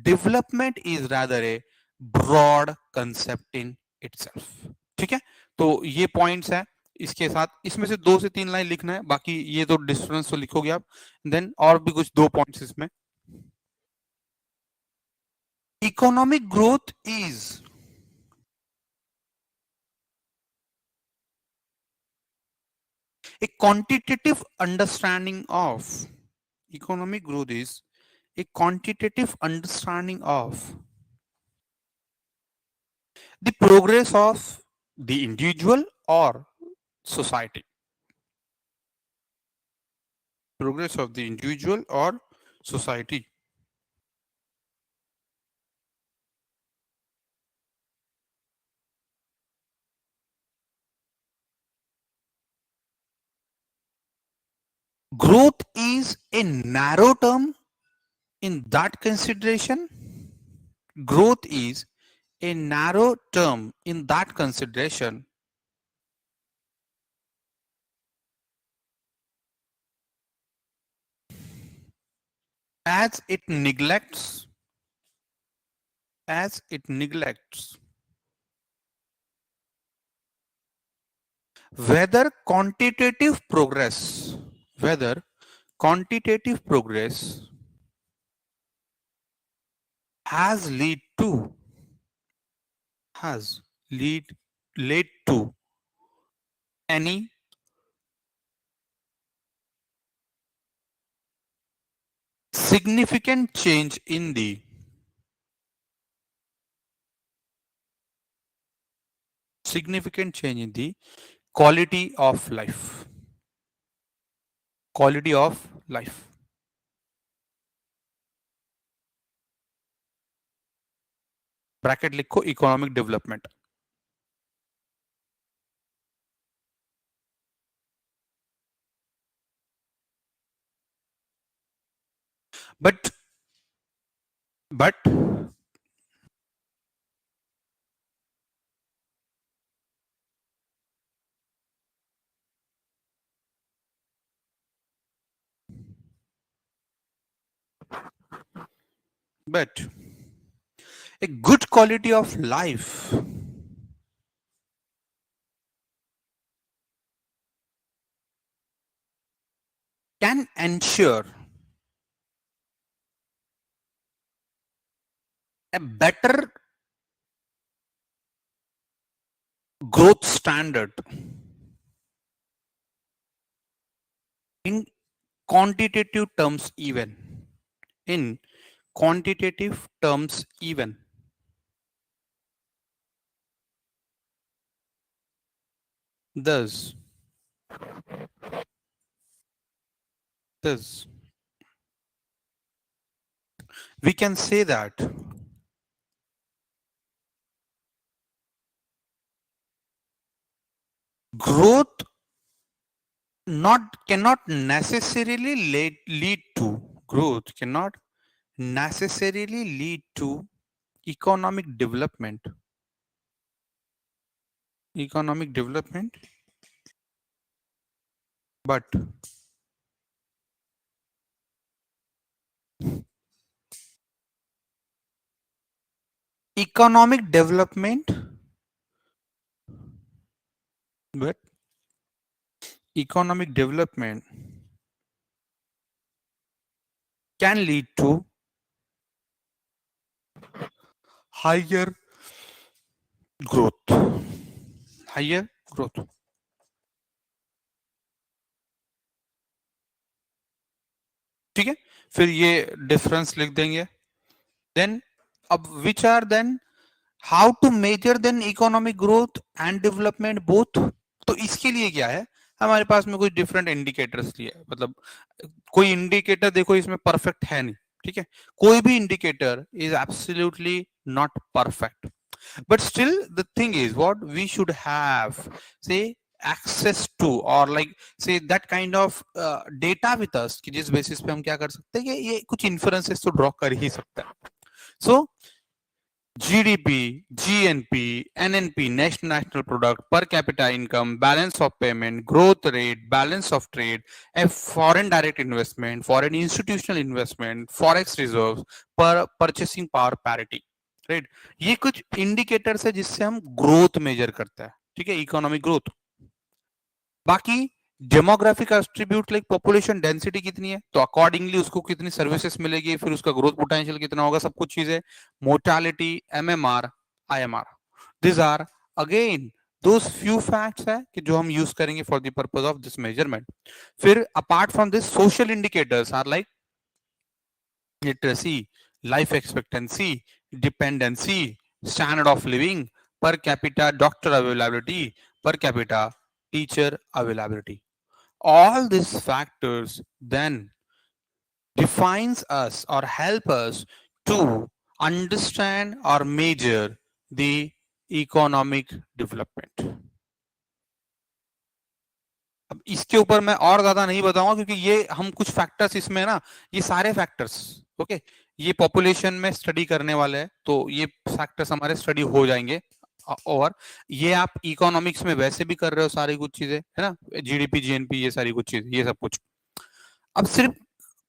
development is rather a broad concept in itself। ठीक है, तो ये points है, इसके साथ इसमें से 2 से 3 लाइन लिखना है, बाकी ये तो डिफरेंस तो लिखोगे आप। देन और भी कुछ 2 पॉइंट्स इसमें। Economic growth is a quantitative understanding of economic growth is a quantitative understanding of the progress of the individual or society। Progress of the individual or society। Growth is a narrow term in that consideration। Growth is a narrow term in that consideration as it neglects whether quantitative progress has lead to has lead led to any significant change in the quality of life. Quality of life. Bracket लिखो economic development. but but but a good quality of life can ensure a better growth standard in quantitative terms even. In quantitative terms even. Thus, we can say that growth cannot necessarily lead to growth cannot necessarily lead to economic development. But economic development but economic development can lead to higher growth. ठीक है, फिर ये difference लिख देंगे. Then अब which are then how to measure then economic growth and development both. तो इसके लिए क्या है, हमारे पास में कुछ डिफरेंट इंडिकेटर्स लिए, मतलब कोई इंडिकेटर देखो इसमें परफेक्ट है नहीं. ठीक है, कोई भी indicator is absolutely not perfect, but still the thing is what we should have say access to or like say that kind of data with us कि जिस बेसिस पे हम क्या कर सकते हैं कि ये कुछ इन्फ्रेंसेस तो ड्रॉ कर ही सकता है. सो GDP, GNP, NNP, national product, per capita income, balance of payment, growth rate, balance of trade, foreign direct investment, foreign institutional investment, forex reserves, per purchasing power parity. Right, ये कुछ indicators है जिससे हम growth major करता है. ठीक है, economic growth. बाकी demographic attribute like population density कितनी है, तो अकॉर्डिंगली उसको कितनी सर्विसेज मिलेगी, फिर उसका ग्रोथ पोटेंशियल कितना होगा, सब कुछ चीजें. Mortality, MMR, IMR, this are again those few facts है कि जो हम यूज करेंगे for the purpose of this measurement. फिर apart from this social indicators are like literacy, life expectancy, dependency, standard of living, per capita doctor availability, per capita teacher availability. All these factors then defines us or help us to understand or measure the economic development. अब इसके ऊपर मैं और ज्यादा नहीं बताऊंगा क्योंकि ये हम कुछ फैक्टर्स इसमें ना, ये सारे फैक्टर्स ओके, ये पॉपुलेशन में स्टडी करने वाले हैं तो ये फैक्टर्स हमारे स्टडी हो जाएंगे. और ये आप इकोनॉमिक्स में वैसे भी कर रहे हो सारी कुछ चीजें है ना, GDP, GNP, ये सारी कुछ चीजें, ये सब कुछ. अब सिर्फ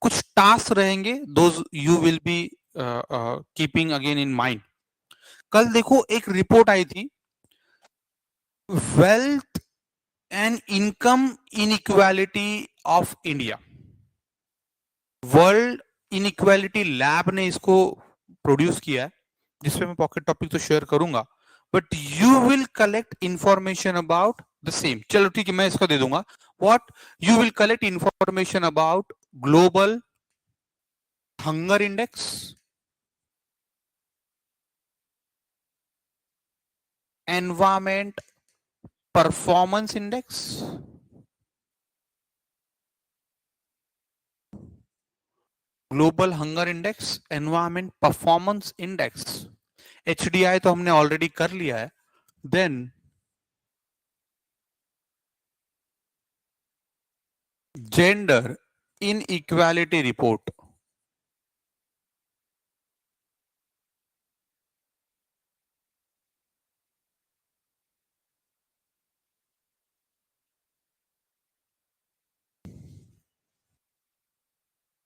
कुछ टास्क रहेंगे, those you will B keeping again in mind. कल देखो एक रिपोर्ट आई थी, wealth and income inequality of India. World inequality lab ने इसको प्रोड्यूस किया है, जिसपे मैं पॉकेट टॉपिक तो शेयर करूंगा, but you will collect information about the same. चलो ठीक है, मैं इसको दे दूंगा. What you will collect information about global hunger index, environment performance index, global hunger index, environment performance index. HDI तो हमने ऑलरेडी कर लिया है. Then gender inequality report.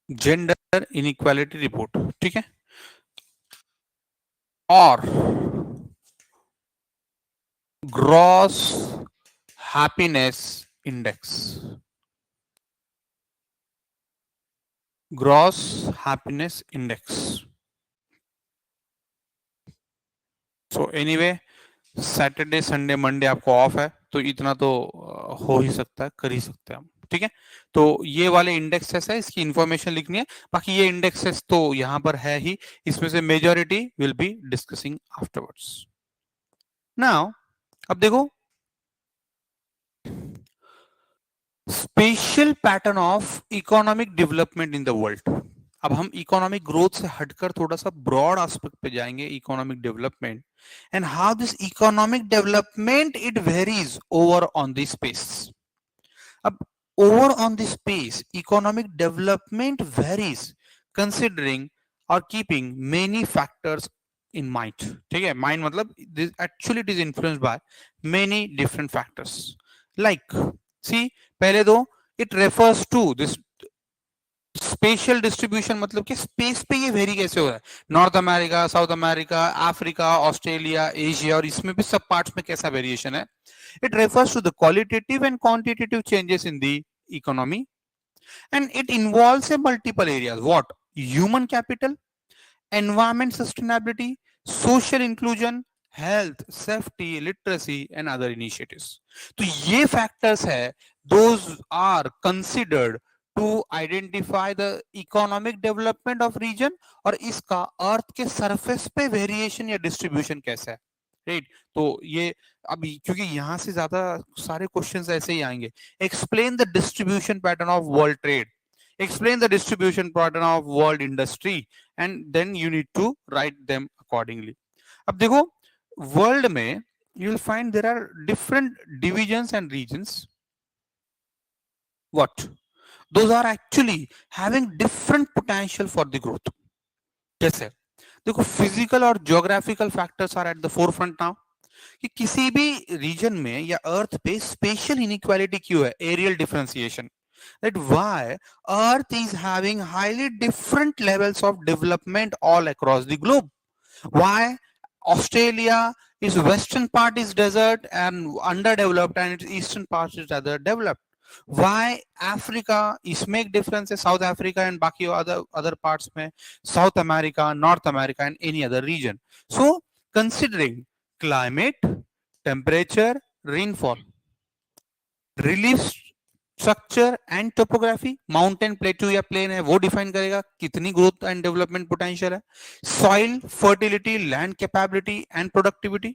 Gender inequality report, ठीक है. और gross happiness index, gross happiness index. So anyway, Saturday Sunday Monday आपको off है, तो इतना तो हो ही सकता है, कर ही सकते हैं हम, ठीक है. तो ये वाले इंडेक्सेस है, इसकी इंफॉर्मेशन लिखनी है. बाकी ये इंडेक्सेस तो यहां पर है ही, इसमें से majority will be discussing afterwards. Now अब देखो, special pattern of economic development in the world. अब हम इकोनॉमिक ग्रोथ से हटकर थोड़ा सा ब्रॉड एस्पेक्ट पे जाएंगे, economic development and how this economic development it varies over on the space. अब over on the space, economic development varies considering or keeping many factors in mind. ठीक है, mind मतलब this actually it is influenced by many different factors. Like, see, पहले दो, it refers to this special distribution, मतलब कि space पे ये very कैसे हो रहा है, North America, South America, Africa, Australia, Asia, और इसमें भी सब पार्ट्स में कैसा वेरिएशन है. It refers to the qualitative and quantitative changes in the economy and it involves a multiple areas. What? Human capital, environment sustainability, social inclusion, health, safety, literacy and other initiatives. तो ये factors है, those are considered to identify the economic development of region, और इसका अर्थ के surface पे variation या distribution कैसा है, राइट. तो ये अभी क्योंकि यहां से ज्यादा सारे क्वेश्चंस ऐसे ही आएंगे. Explain the distribution pattern of world trade, explain the distribution pattern of world industry, and then you need to write them accordingly. अब देखो, वर्ल्ड में you will find there are different divisions and regions. What? Those are actually having different potential for the growth. कैसे? देखो, physical और geographical factors are at the forefront now. कि किसी भी reason में या अर्थ पे स्पेशल इनइक्वालिटी क्यों है, areal differentiation. That why Earth is having highly different levels of development all across the globe. Why Australia is western part is desert and underdeveloped, and its eastern part is rather developed. Why Africa is make differences, South Africa and बाकी other parts में, South America, North America and any other region. So considering climate, temperature, rainfall, relief structure and topography, mountain, प्लेटू या plane है, वो define करेगा कितनी growth and development potential है. Soil fertility, land capability and productivity,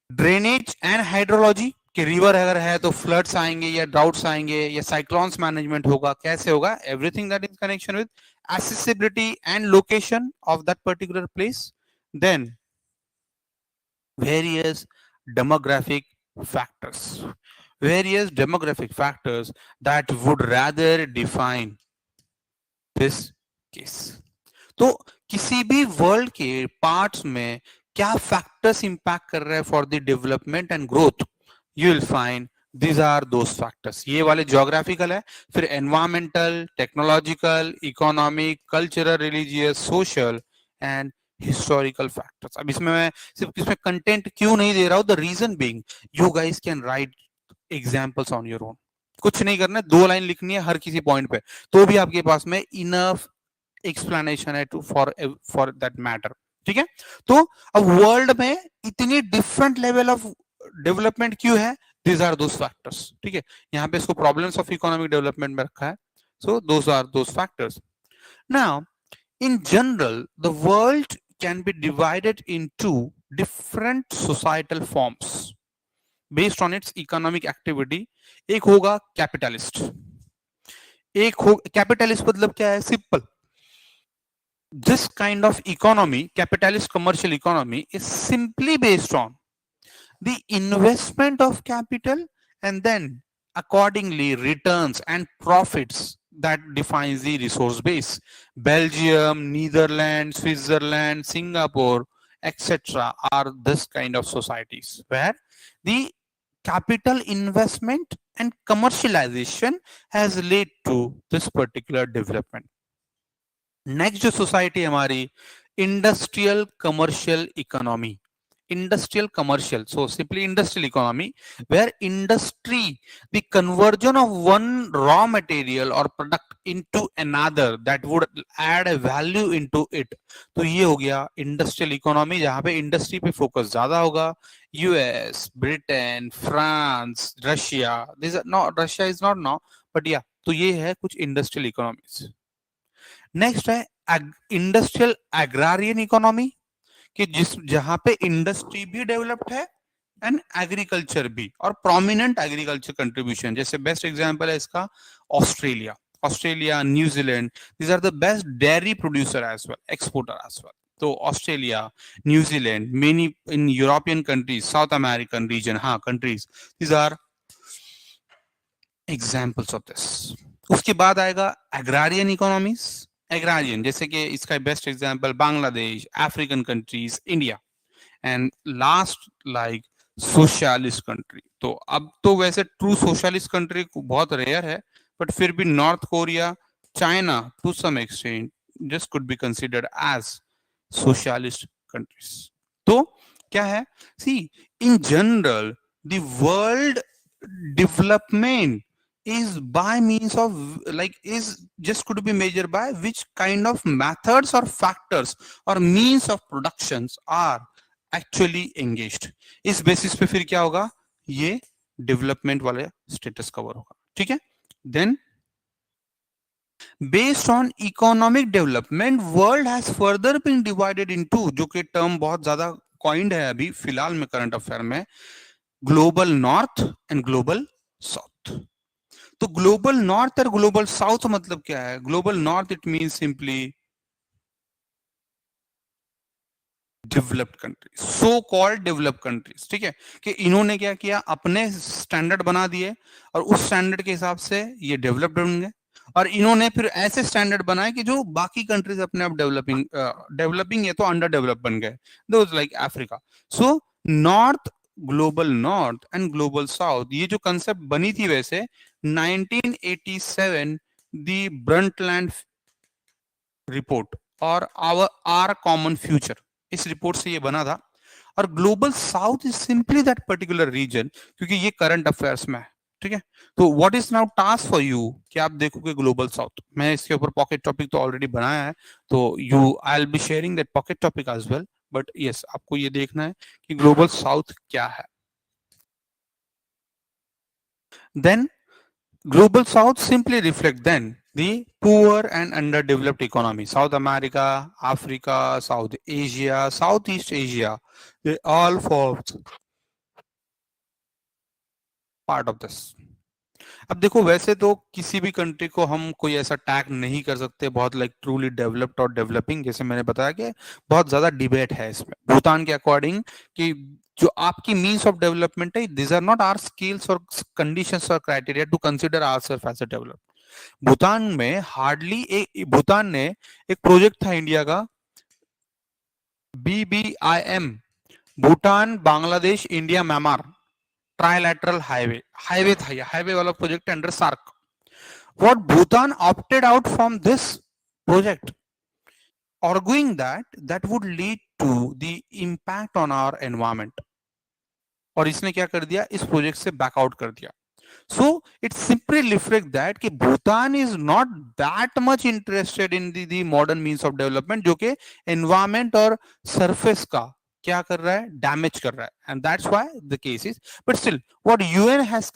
drainage and hydrology, कि river अगर है तो फ्लड्स आएंगे या ड्राउट्स आएंगे या साइक्लोन्स मैनेजमेंट होगा, कैसे होगा, everything that is connection with accessibility and location of that particular place. Then various demographic factors, various demographic factors that would rather define this case. तो किसी भी वर्ल्ड के पार्ट्स में क्या फैक्टर्स इंपैक्ट कर रहे हैं for the development and growth, you will find these are those factors. ये वाले ज्योग्राफिकल है, फिर environmental, technological, economic, cultural, religious, social and historical factors. अब इसमें मैं सिर्फ इसमें कंटेंट क्यों नहीं दे रहा हूं, the reason being you guys can write examples on your own. कुछ नहीं करना है, 2 लाइन लिखनी है हर किसी पॉइंट पे, तो भी आपके पास में इनफ एक्सप्लेनेशन है टू फॉर दैट मैटर, ठीक है। तो अब वर्ल्ड में इतनी डिफरेंट लेवल ऑफ डेवलपमेंट क्यों है? दीज आर दोस फैक्टर्स, ठीक है। यहाँ पे इसको प्रॉब्लम्स ऑफ इकोनॉमिक डेवलपमेंट में रखा है, so those are those factors. Now in general, the world can be divided into different societal forms based on its economic activity. एक होगा कैपिटलिस्ट, एक हो कैपिटलिस्ट मतलब क्या है? Simple, this kind of economy, capitalist commercial economy, is simply based on the investment of capital and then accordingly returns and profits that defines the resource base. Belgium, Netherlands, Switzerland, Singapore, etc. are this kind of societies where the capital investment and commercialization has led to this particular development. Next जो society हमारी industrial commercial economy, industrial commercial, so simply industrial economy where industry, the conversion of one raw material or product into another that would add a value into it, तो ये हो गया industrial economy जहां पे industry पे focus ज्यादा होगा। US, Britain, France, Russia, this not, Russia is not now but या, तो ये है कुछ इंडस्ट्रियल इकोनॉमीज। नेक्स्ट है इंडस्ट्रियल एग्रारियन इकोनॉमी कि जिस जहां पे इंडस्ट्री भी डेवलप्ड है एंड एग्रीकल्चर भी, और प्रोमिनेंट एग्रीकल्चर कंट्रीब्यूशन, जैसे बेस्ट एग्जांपल है इसका Australia, Australia, New Zealand, these are the best dairy producer as well, exporter as well. तो Australia, New Zealand, many in European countries, South American region, हाँ countries, these are examples of this. उसके बाद आएगा agrarian economies, agrarian जैसे कि इसका best example Bangladesh, African countries, India, and last like socialist country. तो अब तो वैसे ट्रू सोशलिस्ट कंट्री बहुत रेयर है, बट फिर भी North Korea, China to some extent just could be considered as socialist countries. तो क्या है, see in general the world development is by means of like is just could be measured by which kind of methods or factors or means of productions are actually engaged। इस basis पे फिर क्या होगा, ये development वाले status cover होगा, ठीक है। Then based on economic development world has further been divided into, जो कि टर्म बहुत ज्यादा कॉइंड है अभी फिलहाल में करंट अफेयर में, global North and Global south. तो ग्लोबल नॉर्थ और ग्लोबल साउथ मतलब क्या है? Global north it means simply developed countries, so called developed countries, ठीक है। कि इन्होंने क्या किया, अपने स्टैंडर्ड बना दिए और उस स्टैंडर्ड के हिसाब से ये डेवलप्ड बन गए, और इन्होंने फिर ऐसे स्टैंडर्ड बनाए कि जो बाकी कंट्रीज अपने आप डेवलपिंग है तो अंडर डेवलप बन गए, those like Africa. So North, Global North and Global South, ये जो कंसेप्ट बनी थी वैसे 1987 दी ब्रंटलैंड रिपोर्ट और आवर कॉमन फ्यूचर, इस रिपोर्ट से ये बना था। और Global South is simply that particular region, क्योंकि ये करंट अफेयर्स में है, ठीक है। तो what is now task for you कि आप देखोगे ग्लोबल साउथ, मैं इसके ऊपर पॉकेट टॉपिक तो ऑलरेडी बनाया है, तो you I will be sharing that pocket topic as well, but yes आपको ये देखना है कि ग्लोबल साउथ क्या है। Then Global South simply reflect then the poor and underdeveloped economy. South America, Africa, South Asia, Southeast Asia, they all form part of this. अब देखो वैसे तो किसी भी कंट्री को हम कोई ऐसा टैग नहीं कर सकते बहुत लाइक ट्रूली डेवलप्ड और डेवलपिंग, जैसे मैंने बताया कि बहुत ज्यादा डिबेट है इसमें। भूटान के अकॉर्डिंग कि जो आपकी मीन्स ऑफ डेवलपमेंट है, this are not our skills और कंडीशंस और criteria to consider ourselves as a developed. Bhutan में हार्डली एक, भूटान ने एक प्रोजेक्ट था इंडिया का BBIM, Bhutan Bangladesh India Myanmar trilateral highway, highway था ये, हाईवे वाला project under SAARC. What Bhutan opted out from this project, arguing that would lead to the impact on our environment, और इसने क्या कर दिया, इस प्रोजेक्ट से बैकआउट कर दिया। So it simply reflects that कि Bhutan is not that much interested in the modern means of development जो कि environment और surface का क्या कर रहा है, damage कर रहा है, and that's why the case is. But still, what UN has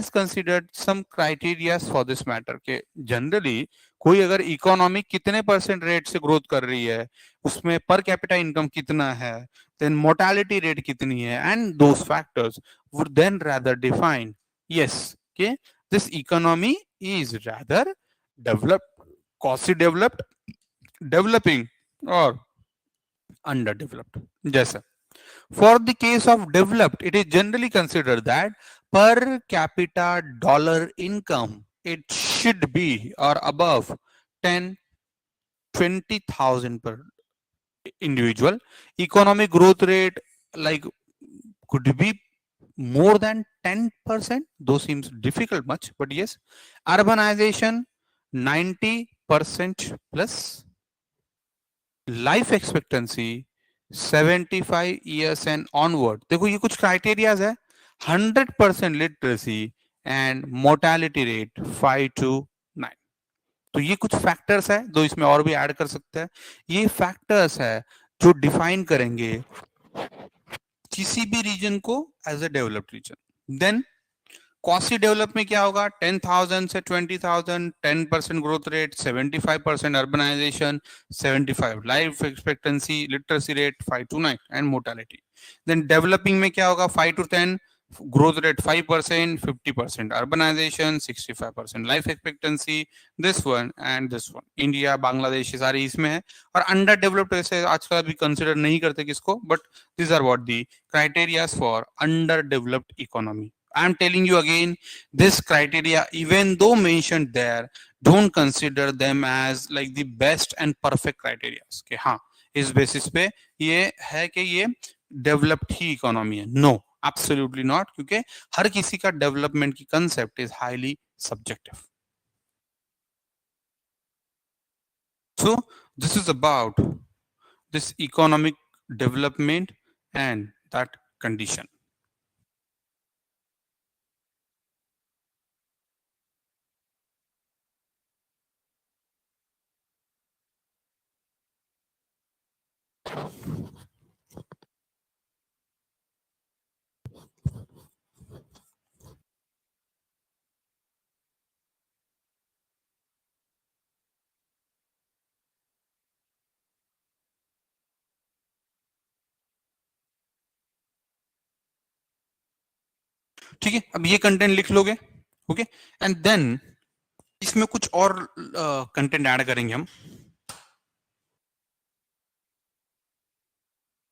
considered some criteria for this matter के generally कोई अगर इकोनॉमी कितने परसेंट रेट से ग्रोथ कर रही है, उसमें पर कैपिटा इनकम कितना है, then mortality rate कितनी है, and those factors would then rather define yes okay this economy is rather developed, costly developed, developing or underdeveloped. जैसा for the case of developed, it is generally considered that per capita dollar income it should be or above 10 20,000 per individual. Economic growth rate like could be more than 10%, though seems difficult much, but yes. Urbanization 90% plus. Life expectancy 75 years and onward. देखो ये कुछ criterias है. 100% literacy and mortality rate 5 to 9. तो ये कुछ factors है, दो इसमें और भी ऐड कर सकते हैं. ये फैक्टर्स है जो डिफाइन करेंगे किसी भी रीजन को as a developed region. Then costly develop में क्या होगा, 10,000 से 20,000, 10% growth rate, 75% urbanisation, 75 life expectancy, literacy rate 5 to 9 and mortality. Then developing में क्या होगा, 5 to 10 growth rate 5%, 50% urbanisation, 65% life expectancy. This one and this one, India Bangladesh ये सारी इसमें है. और अंडर डेवलप्ड ऐसे आजकल अभी कंसिडर नहीं करते किसको, but this are what the criterias for under developed economy. I'm telling you again, this criteria, even though mentioned there, don't consider them as like the best and perfect criteria. कि हाँ इस basis पे ये है कि ये developed ही economy है. No, absolutely not, क्योंकि हर किसी का डेवलपमेंट की concept is highly subjective. So this is about this economic development and that condition. ठीक है, अब ये कंटेंट लिख लोगे. ओके, एंड देन इसमें कुछ और कंटेंट ऐड करेंगे हम.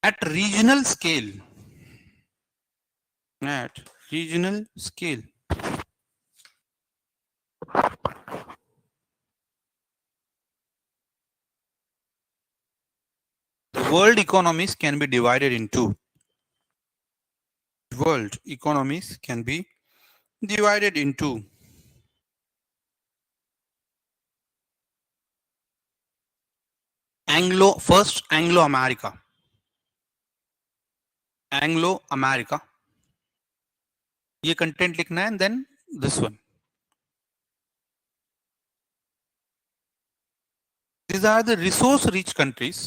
at regional scale at regional scale the world economies can be divided into Anglo America. ये कंटेंट लिखना है. Then this one, these are the resource rich countries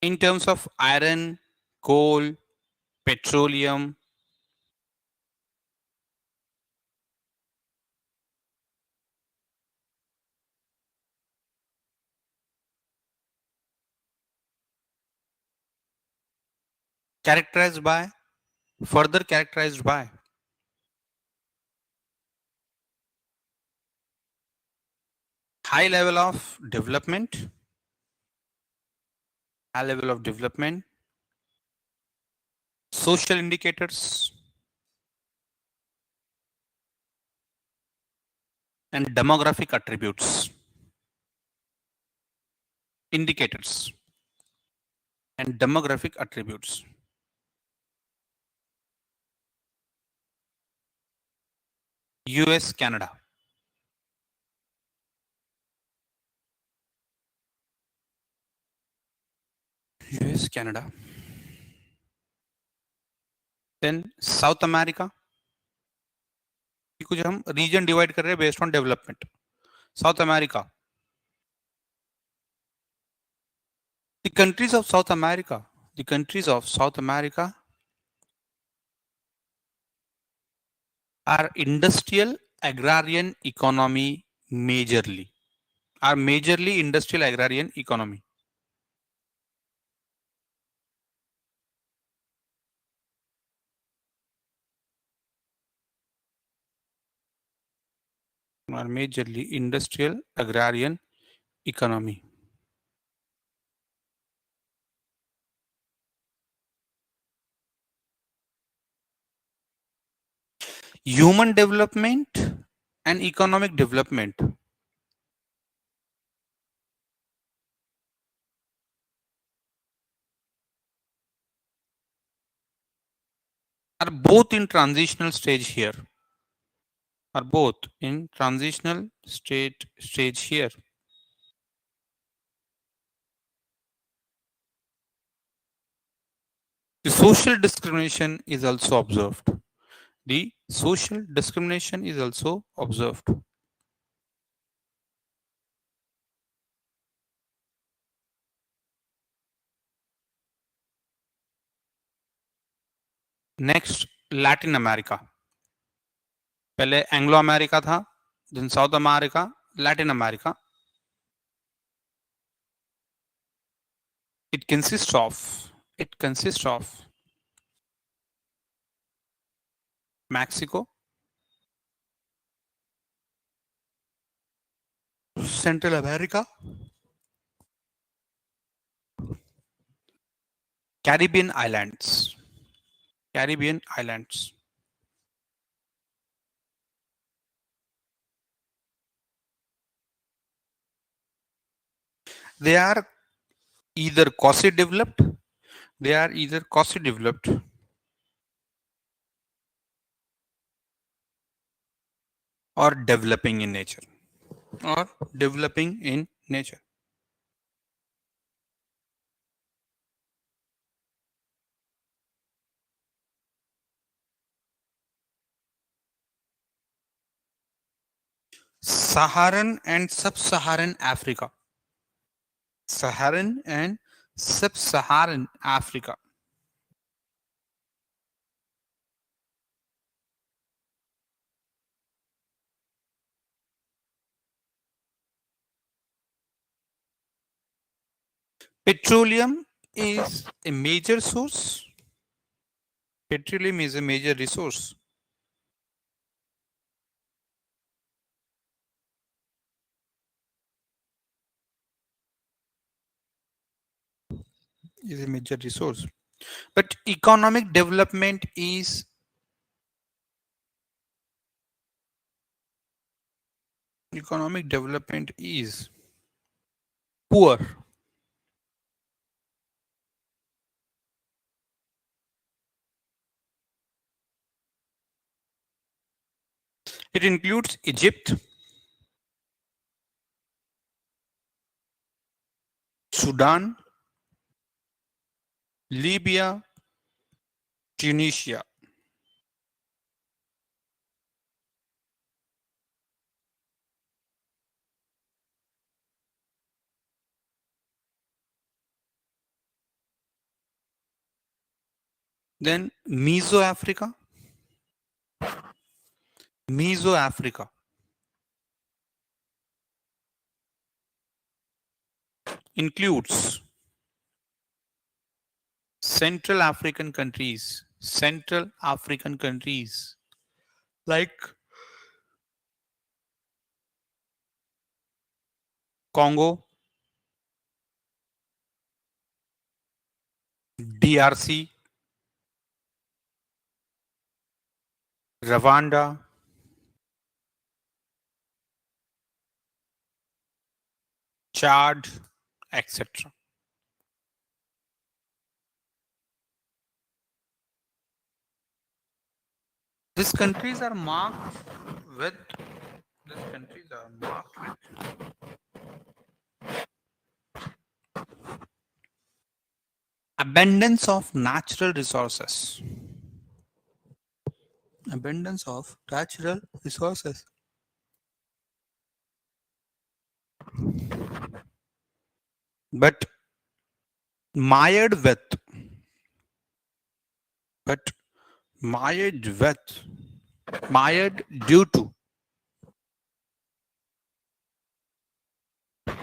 in terms of iron, coal, petroleum, characterized by high level of development, social indicators, and demographic attributes. Indicators and demographic attributes. US, Canada. US, Canada. Then South America. कुछ हम reason divide कर रहे हैं based on development. South America. The countries of South America. The countries of South America are industrial agrarian economy majorly. Are majorly industrial agrarian economy. Are majorly industrial agrarian economy. Human development and economic development are both in transitional stage here. Are both in transitional stage here. The social discrimination is also observed. The social discrimination is also observed. Next, Latin America. पहले Anglo America था, then South America, Latin America. It consists of Mexico, Central America, Caribbean islands. Caribbean islands. They are either quasi-developed, or developing in nature. Saharan and Sub-Saharan Africa. Saharan and Sub-Saharan Africa. Petroleum is a major source. Petroleum is a major resource. Is a major resource. But economic development is poor. It includes Egypt, Sudan, Libya, Tunisia. Then Meso-Africa. Includes Central African countries like Congo, DRC, Rwanda, Chad, etc. These countries are marked with Abundance of natural resources. Abundance of natural resources. But mired with. But mired with. Mired due to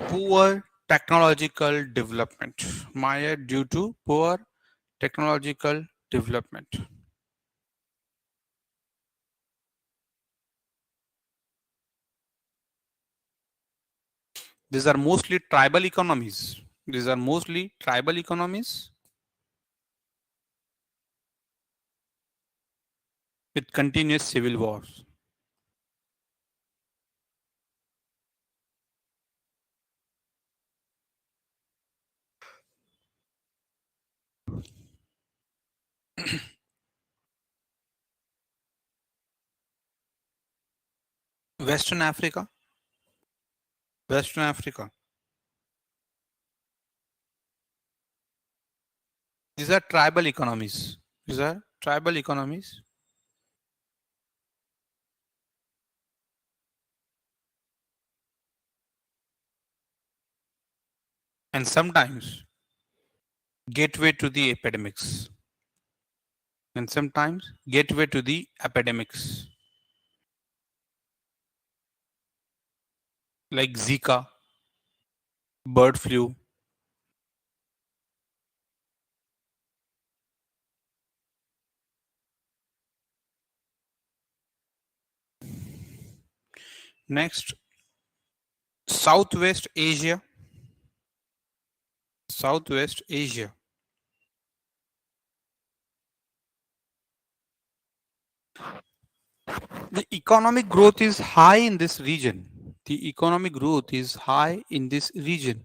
poor technological development. Mired due to poor technological development. These are mostly tribal economies. These are mostly tribal economies with continuous civil wars. Western Africa. Western Africa. These are tribal economies. These are tribal economies. And sometimes gateway to the epidemics. And sometimes gateway to the epidemics. Like Zika, bird flu. Next, Southwest Asia. Southwest Asia. The economic growth is high in this region. The economic growth is high in this region.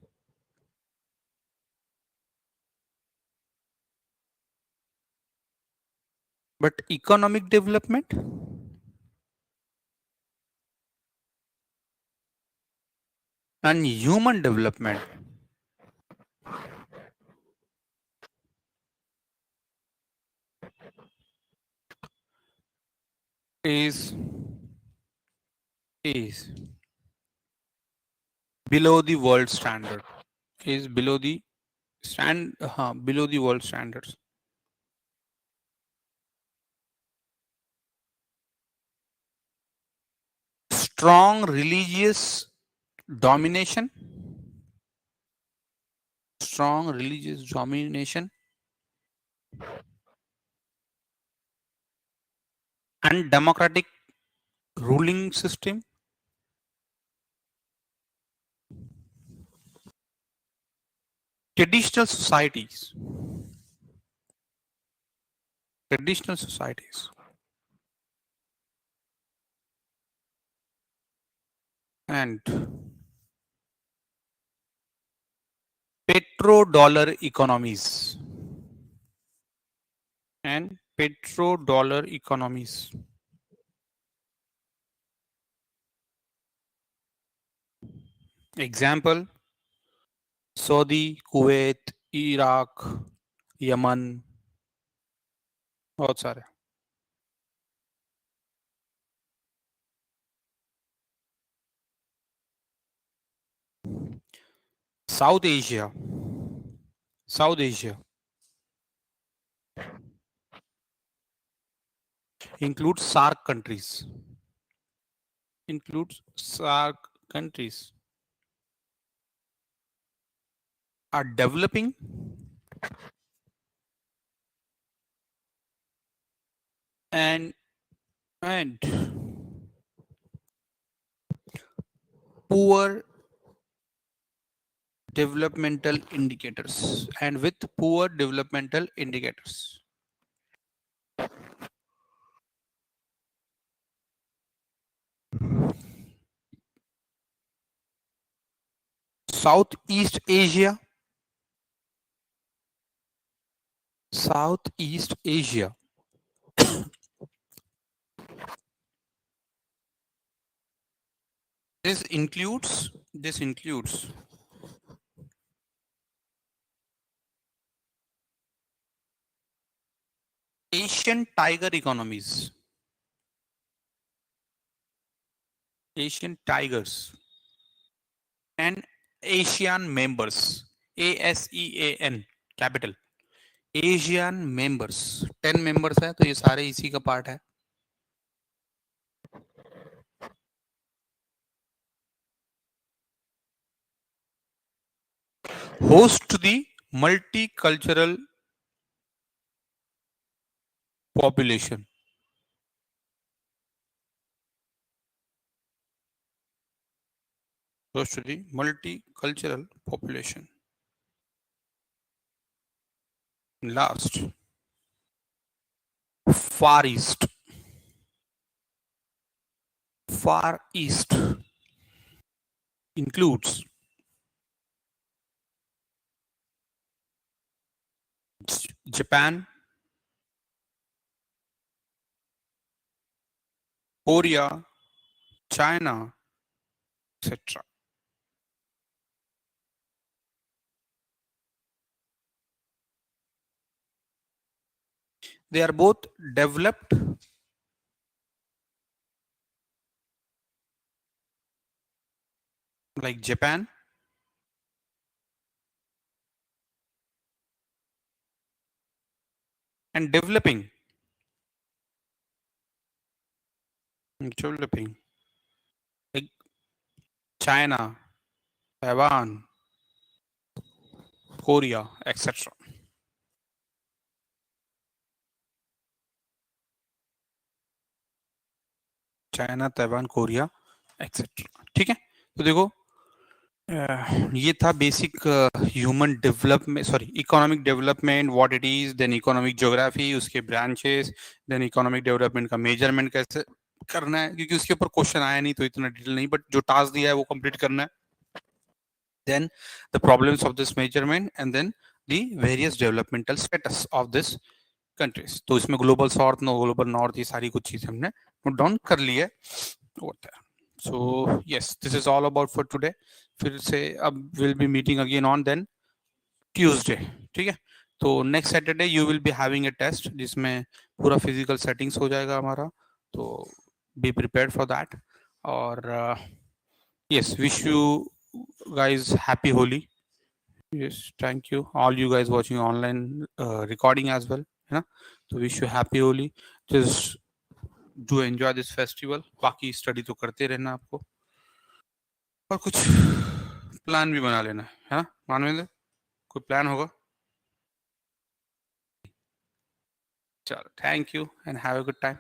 But economic development and human development is is below the world standard. Is below the below the world standards. Strong religious domination. Strong religious domination and democratic ruling system. Traditional societies. Traditional societies. And petrodollar economies. And petrodollar economies. Example, Saudi, Kuwait, Iraq, Yemen, बहुत सारे. South Asia. South Asia includes SAARC countries. Includes SAARC countries are developing and poor developmental indicators and with poor developmental indicators. Southeast Asia. Southeast Asia. This includes Asian tiger economies, Asian tigers and Asian members, ASEAN capital, Asian members, 10 members है तो ये सारे इसी का part है। Host the multicultural population, host the multicultural population. Last, Far East, Far East includes Japan, Korea, China, etc. They are both developed like Japan and developing like China, Taiwan, Korea, etc. China, Taiwan, Korea etcetera. ठीक है, तो देखो ये था basic human development, sorry economic development, what it is, then economic geography, उसके branches, then economic development का measurement कैसे करना है, क्योंकि उसके ऊपर क्वेश्चन आया नहीं तो इतना डिटेल नहीं, बट जो टास्क दिया है वो कंप्लीट करना है। Then the problems of this measurement and then the various developmental status of this countries. तो इसमें Global South, no Global North, ये सारी कुछ चीजें हमने नोट डाउन कर ली है। So yes, this is all about for today. फिर से अब will be meeting again on then Tuesday. ठीक है, तो next Saturday you will be having a test जिसमें पूरा फिजिकल सेटिंग्स हो जाएगा हमारा, तो बी प्रिपेयर्ड फॉर दैट। और yes, wish you guys happy Holi. Yes, thank you all you guys watching online recording as well, है ना। तो wish you happy Holi, just do enjoy this festival, बाकी study तो करते रहना आपको, और कुछ प्लान भी बना लेना है ना मानवेंद्र, कोई प्लान होगा। चलो, thank you and have a good time.